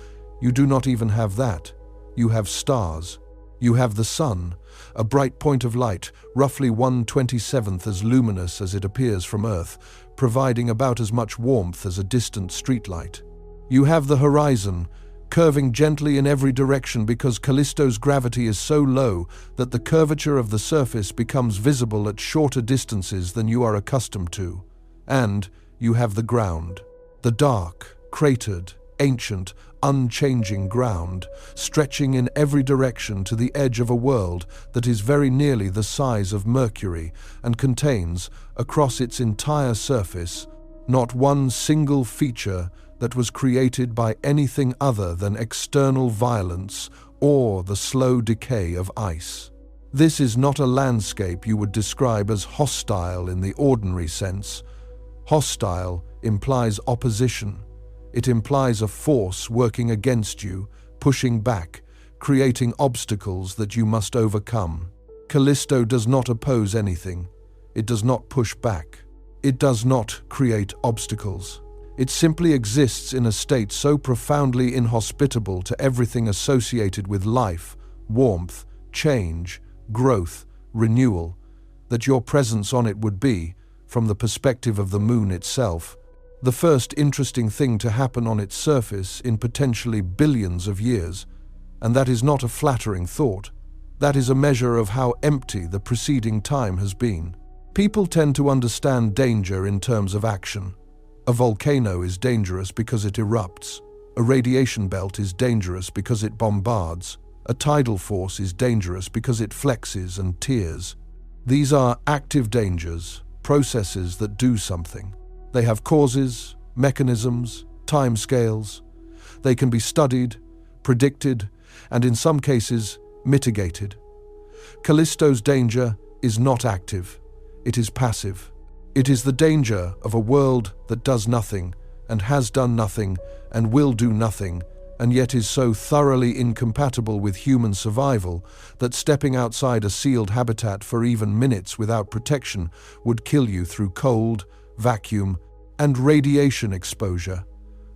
you do not even have that. You have stars. You have the sun, a bright point of light, roughly 1/27th as luminous as it appears from Earth, providing about as much warmth as a distant streetlight. You have the horizon, curving gently in every direction because Callisto's gravity is so low that the curvature of the surface becomes visible at shorter distances than you are accustomed to. And you have the ground, the dark, cratered, ancient, unchanging ground, stretching in every direction to the edge of a world that is very nearly the size of Mercury and contains, across its entire surface, not one single feature that was created by anything other than external violence or the slow decay of ice. This is not a landscape you would describe as hostile in the ordinary sense. Hostile implies opposition. It implies a force working against you, pushing back, creating obstacles that you must overcome. Callisto does not oppose anything. It does not push back. It does not create obstacles. It simply exists in a state so profoundly inhospitable to everything associated with life, warmth, change, growth, renewal, that your presence on it would be, from the perspective of the moon itself, the first interesting thing to happen on its surface in potentially billions of years. And that is not a flattering thought. That is a measure of how empty the preceding time has been. People tend to understand danger in terms of action. A volcano is dangerous because it erupts. A radiation belt is dangerous because it bombards. A tidal force is dangerous because it flexes and tears. These are active dangers, processes that do something. They have causes, mechanisms, timescales. They can be studied, predicted, and in some cases, mitigated. Callisto's danger is not active. It is passive. It is the danger of a world that does nothing, and has done nothing, and will do nothing, and yet is so thoroughly incompatible with human survival that stepping outside a sealed habitat for even minutes without protection would kill you through cold, vacuum, and radiation exposure.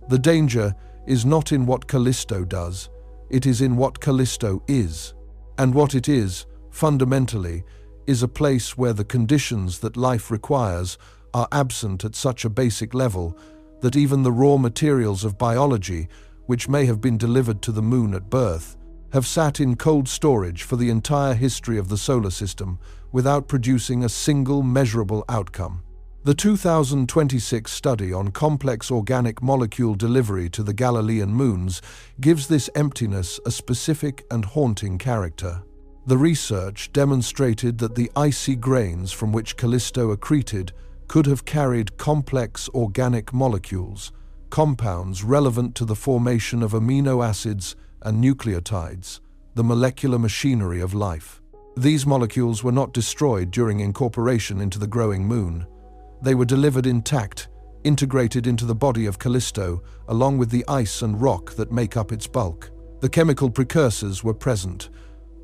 The danger is not in what Callisto does, it is in what Callisto is. And what it is, fundamentally, is a place where the conditions that life requires are absent at such a basic level that even the raw materials of biology, which may have been delivered to the moon at birth, have sat in cold storage for the entire history of the solar system without producing a single measurable outcome. The 2026 study on complex organic molecule delivery to the Galilean moons gives this emptiness a specific and haunting character. The research demonstrated that the icy grains from which Callisto accreted could have carried complex organic molecules, compounds relevant to the formation of amino acids and nucleotides, the molecular machinery of life. These molecules were not destroyed during incorporation into the growing moon. They were delivered intact, integrated into the body of Callisto, along with the ice and rock that make up its bulk. The chemical precursors were present.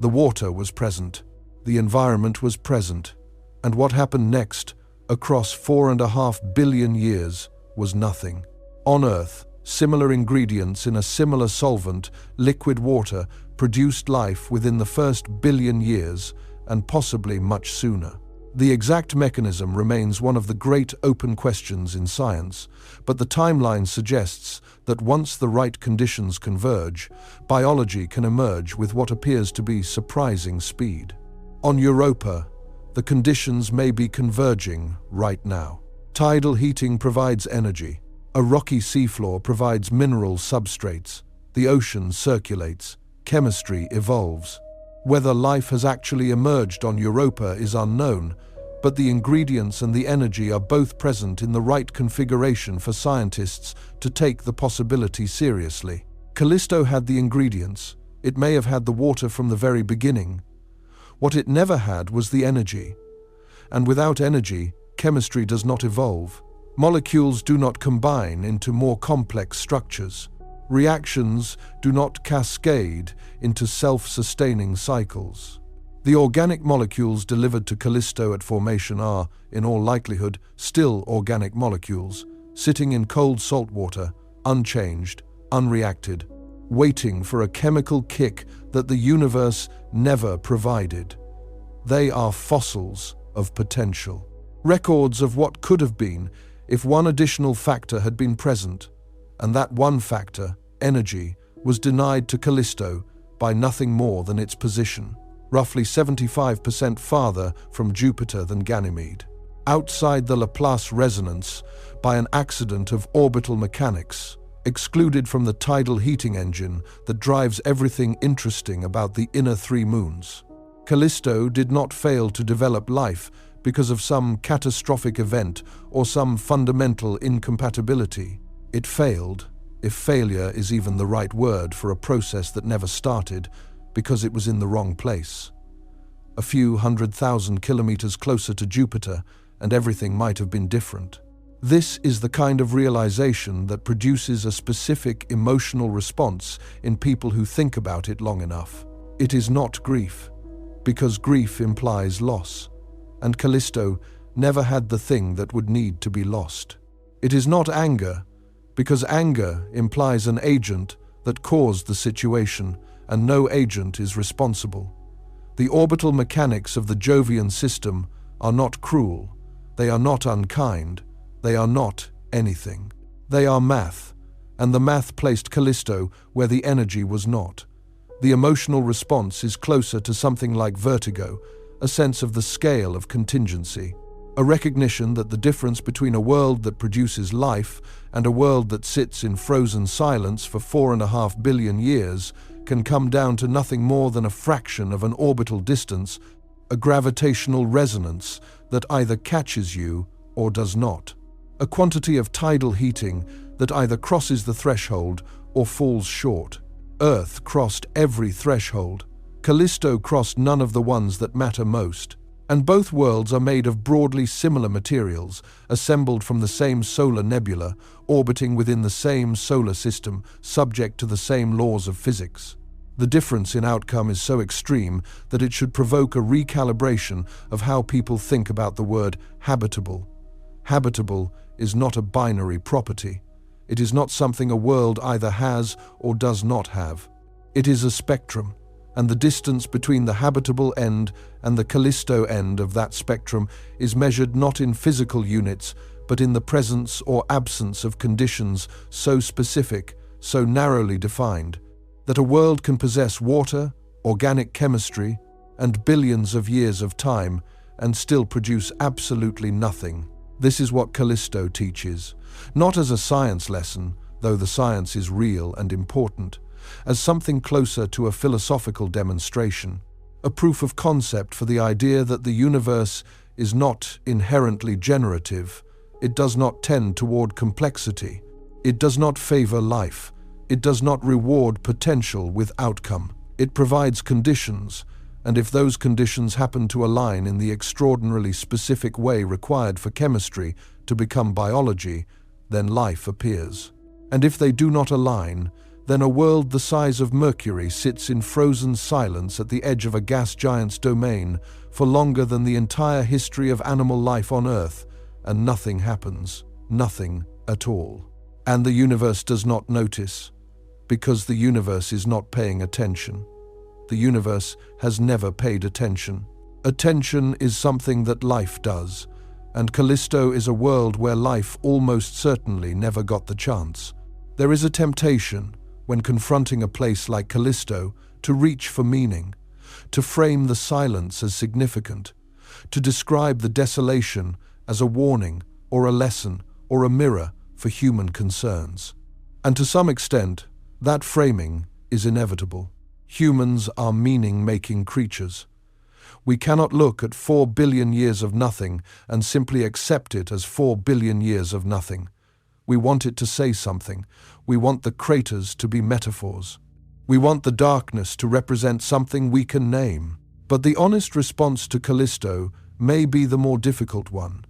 The water was present. The environment was present. And what happened next, across 4.5 billion years, was nothing. On Earth, similar ingredients in a similar solvent, liquid water, produced life within the first billion years, and possibly much sooner. The exact mechanism remains one of the great open questions in science, but the timeline suggests that once the right conditions converge, biology can emerge with what appears to be surprising speed. On Europa, the conditions may be converging right now. Tidal heating provides energy. A rocky seafloor provides mineral substrates. The ocean circulates. Chemistry evolves. Whether life has actually emerged on Europa is unknown, but the ingredients and the energy are both present in the right configuration for scientists to take the possibility seriously. Callisto had the ingredients. It may have had the water from the very beginning. What it never had was the energy. And without energy, chemistry does not evolve. Molecules do not combine into more complex structures. Reactions do not cascade into self-sustaining cycles. The organic molecules delivered to Callisto at formation are, in all likelihood, still organic molecules, sitting in cold salt water, unchanged, unreacted, waiting for a chemical kick that the universe never provided. They are fossils of potential. Records of what could have been if one additional factor had been present, and that one factor, energy, was denied to Callisto by nothing more than its position, roughly 75% farther from Jupiter than Ganymede. Outside the Laplace resonance, by an accident of orbital mechanics, excluded from the tidal heating engine that drives everything interesting about the inner three moons. Callisto did not fail to develop life because of some catastrophic event or some fundamental incompatibility. It failed, if failure is even the right word for a process that never started, because it was in the wrong place. A few 100,000 kilometers closer to Jupiter, and everything might have been different. This is the kind of realization that produces a specific emotional response in people who think about it long enough. It is not grief, because grief implies loss, and Callisto never had the thing that would need to be lost. It is not anger, because anger implies an agent that caused the situation, and no agent is responsible. The orbital mechanics of the Jovian system are not cruel, they are not unkind, they are not anything. They are math, and the math placed Callisto where the energy was not. The emotional response is closer to something like vertigo, a sense of the scale of contingency. A recognition that the difference between a world that produces life and a world that sits in frozen silence for 4.5 billion years can come down to nothing more than a fraction of an orbital distance, a gravitational resonance that either catches you or does not. A quantity of tidal heating that either crosses the threshold or falls short. Earth crossed every threshold. Callisto crossed none of the ones that matter most. And both worlds are made of broadly similar materials, assembled from the same solar nebula, orbiting within the same solar system, subject to the same laws of physics. The difference in outcome is so extreme that it should provoke a recalibration of how people think about the word habitable. Habitable is not a binary property. It is not something a world either has or does not have. It is a spectrum. And the distance between the habitable end and the Callisto end of that spectrum is measured not in physical units, but in the presence or absence of conditions so specific, so narrowly defined, that a world can possess water, organic chemistry, and billions of years of time and still produce absolutely nothing. This is what Callisto teaches, not as a science lesson, though the science is real and important, as something closer to a philosophical demonstration, a proof of concept for the idea that the universe is not inherently generative, it does not tend toward complexity, it does not favor life, it does not reward potential with outcome. It provides conditions, and if those conditions happen to align in the extraordinarily specific way required for chemistry to become biology, then life appears. And if they do not align, then a world the size of Mercury sits in frozen silence at the edge of a gas giant's domain for longer than the entire history of animal life on Earth, and nothing happens, nothing at all. And the universe does not notice, because the universe is not paying attention. The universe has never paid attention. Attention is something that life does, and Callisto is a world where life almost certainly never got the chance. There is a temptation, when confronting a place like Callisto, to reach for meaning, to frame the silence as significant, to describe the desolation as a warning or a lesson or a mirror for human concerns. And to some extent, that framing is inevitable. Humans are meaning-making creatures. We cannot look at 4 billion years of nothing and simply accept it as 4 billion years of nothing. We want it to say something. We want the craters to be metaphors. We want the darkness to represent something we can name. But the honest response to Callisto may be the more difficult one.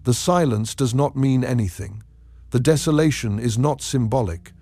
The silence does not mean anything. The desolation is not symbolic.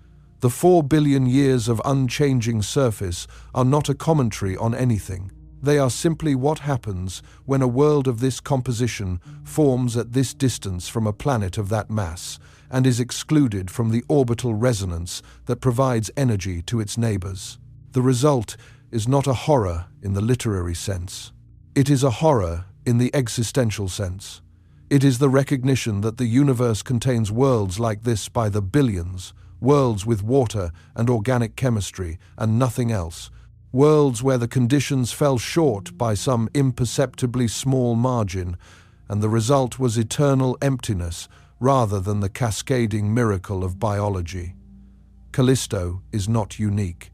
The 4 billion years of unchanging surface are not a commentary on anything. They are simply what happens when a world of this composition forms at this distance from a planet of that mass and is excluded from the orbital resonance that provides energy to its neighbors. The result is not a horror in the literary sense. It is a horror in the existential sense. It is the recognition that the universe contains worlds like this by the billions, worlds with water and organic chemistry and nothing else, worlds where the conditions fell short by some imperceptibly small margin, and the result was eternal emptiness rather than the cascading miracle of biology. Callisto is not unique.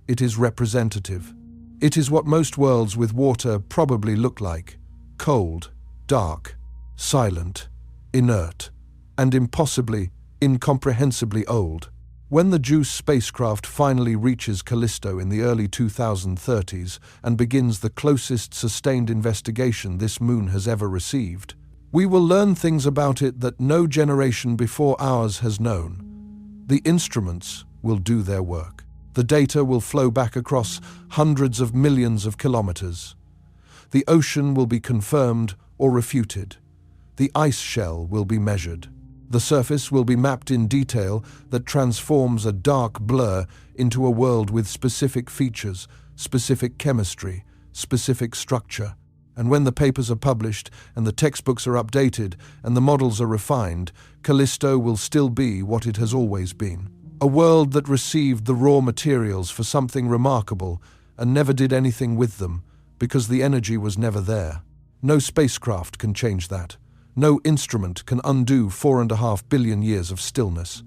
It is representative. It is what most worlds with water probably look like: cold, dark, silent, inert, and impossibly, incomprehensibly old. When the JUICE spacecraft finally reaches Callisto in the early 2030s and begins the closest sustained investigation this moon has ever received, we will learn things about it that no generation before ours has known. The instruments will do their work. The data will flow back across hundreds of millions of kilometers. The ocean will be confirmed or refuted. The ice shell will be measured. The surface will be mapped in detail that transforms a dark blur into a world with specific features, specific chemistry, specific structure. And when the papers are published and the textbooks are updated and the models are refined, Callisto will still be what it has always been. A world that received the raw materials for something remarkable and never did anything with them because the energy was never there. No spacecraft can change that. No instrument can undo 4.5 billion years of stillness.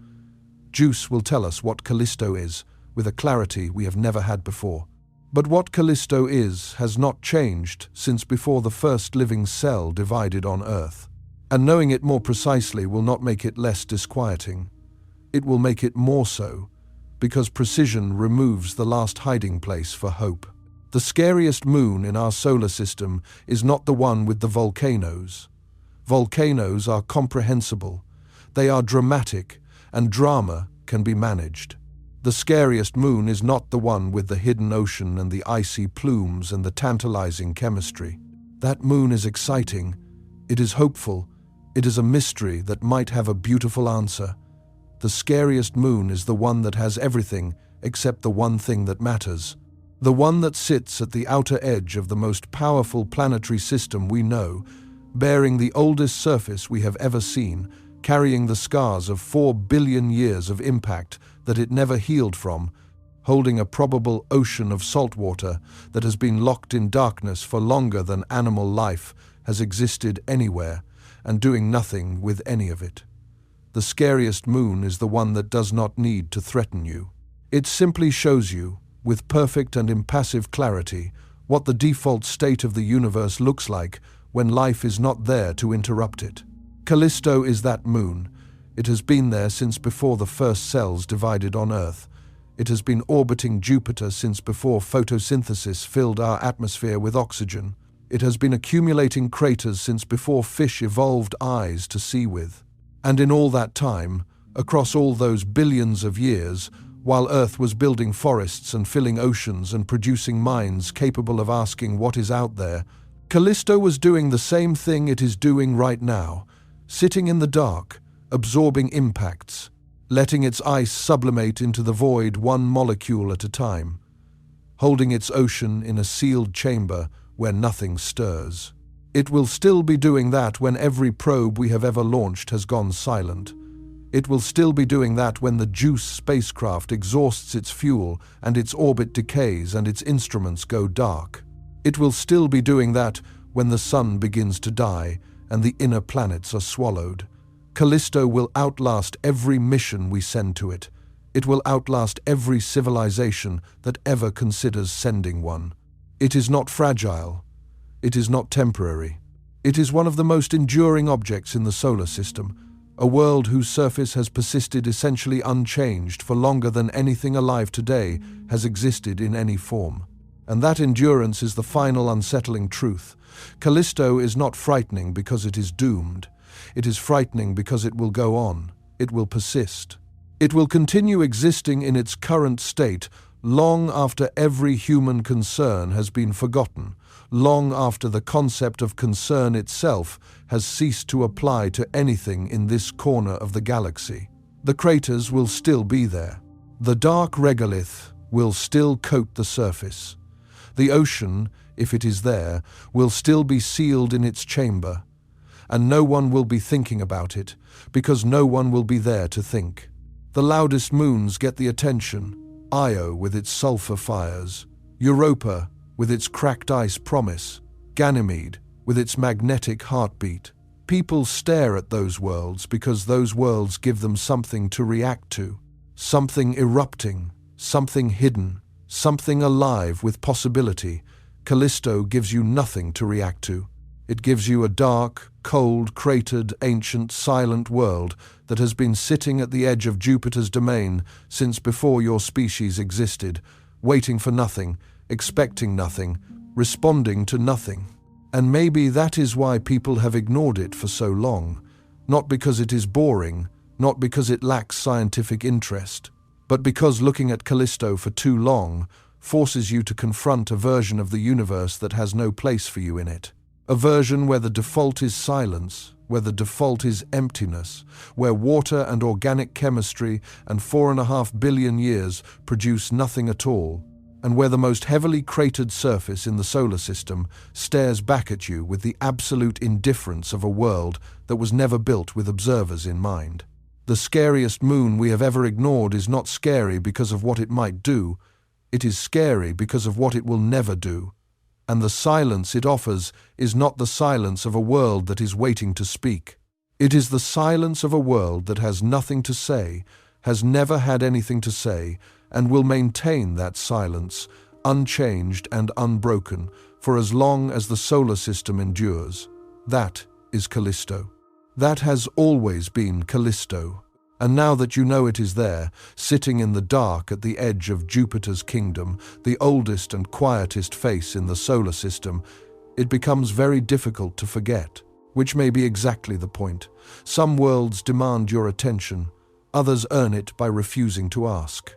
Juice will tell us what Callisto is, with a clarity we have never had before. But what Callisto is has not changed since before the first living cell divided on Earth. And knowing it more precisely will not make it less disquieting. It will make it more so, because precision removes the last hiding place for hope. The scariest moon in our solar system is not the one with the volcanoes. Volcanoes are comprehensible, they are dramatic, and drama can be managed. The scariest moon is not the one with the hidden ocean and the icy plumes and the tantalizing chemistry. That moon is exciting, it is hopeful, it is a mystery that might have a beautiful answer. The scariest moon is the one that has everything except the one thing that matters. The one that sits at the outer edge of the most powerful planetary system we know, bearing the oldest surface we have ever seen, carrying the scars of 4 billion years of impact that it never healed from, holding a probable ocean of salt water that has been locked in darkness for longer than animal life has existed anywhere, and doing nothing with any of it. The scariest moon is the one that does not need to threaten you. It simply shows you, with perfect and impassive clarity, what the default state of the universe looks like when life is not there to interrupt it. Callisto is that moon. It has been there since before the first cells divided on Earth. It has been orbiting Jupiter since before photosynthesis filled our atmosphere with oxygen. It has been accumulating craters since before fish evolved eyes to see with. And in all that time, across all those billions of years, while Earth was building forests and filling oceans and producing minds capable of asking what is out there, Callisto was doing the same thing it is doing right now, sitting in the dark, absorbing impacts, letting its ice sublimate into the void one molecule at a time, holding its ocean in a sealed chamber where nothing stirs. It will still be doing that when every probe we have ever launched has gone silent. It will still be doing that when the Juice spacecraft exhausts its fuel and its orbit decays and its instruments go dark. It will still be doing that when the sun begins to die and the inner planets are swallowed. Callisto will outlast every mission we send to it. It will outlast every civilization that ever considers sending one. It is not fragile. It is not temporary. It is one of the most enduring objects in the solar system, a world whose surface has persisted essentially unchanged for longer than anything alive today has existed in any form. And that endurance is the final unsettling truth. Callisto is not frightening because it is doomed. It is frightening because it will go on. It will persist. It will continue existing in its current state long after every human concern has been forgotten, long after the concept of concern itself has ceased to apply to anything in this corner of the galaxy. The craters will still be there. The dark regolith will still coat the surface. The ocean, if it is there, will still be sealed in its chamber, and no one will be thinking about it, because no one will be there to think. The loudest moons get the attention, Io with its sulfur fires, Europa with its cracked ice promise, Ganymede with its magnetic heartbeat. People stare at those worlds because those worlds give them something to react to, something erupting, something hidden, something alive with possibility. Callisto gives you nothing to react to. It gives you a dark, cold, cratered, ancient, silent world that has been sitting at the edge of Jupiter's domain since before your species existed, waiting for nothing, expecting nothing, responding to nothing. And maybe that is why people have ignored it for so long, not because it is boring, not because it lacks scientific interest, but because looking at Callisto for too long forces you to confront a version of the universe that has no place for you in it. A version where the default is silence, where the default is emptiness, where water and organic chemistry and 4.5 billion years produce nothing at all, and where the most heavily cratered surface in the solar system stares back at you with the absolute indifference of a world that was never built with observers in mind. The scariest moon we have ever ignored is not scary because of what it might do. It is scary because of what it will never do. And the silence it offers is not the silence of a world that is waiting to speak. It is the silence of a world that has nothing to say, has never had anything to say, and will maintain that silence, unchanged and unbroken, for as long as the solar system endures. That is Callisto. That has always been Callisto. And now that you know it is there, sitting in the dark at the edge of Jupiter's kingdom, the oldest and quietest face in the solar system, it becomes very difficult to forget, which may be exactly the point. Some worlds demand your attention, others earn it by refusing to ask.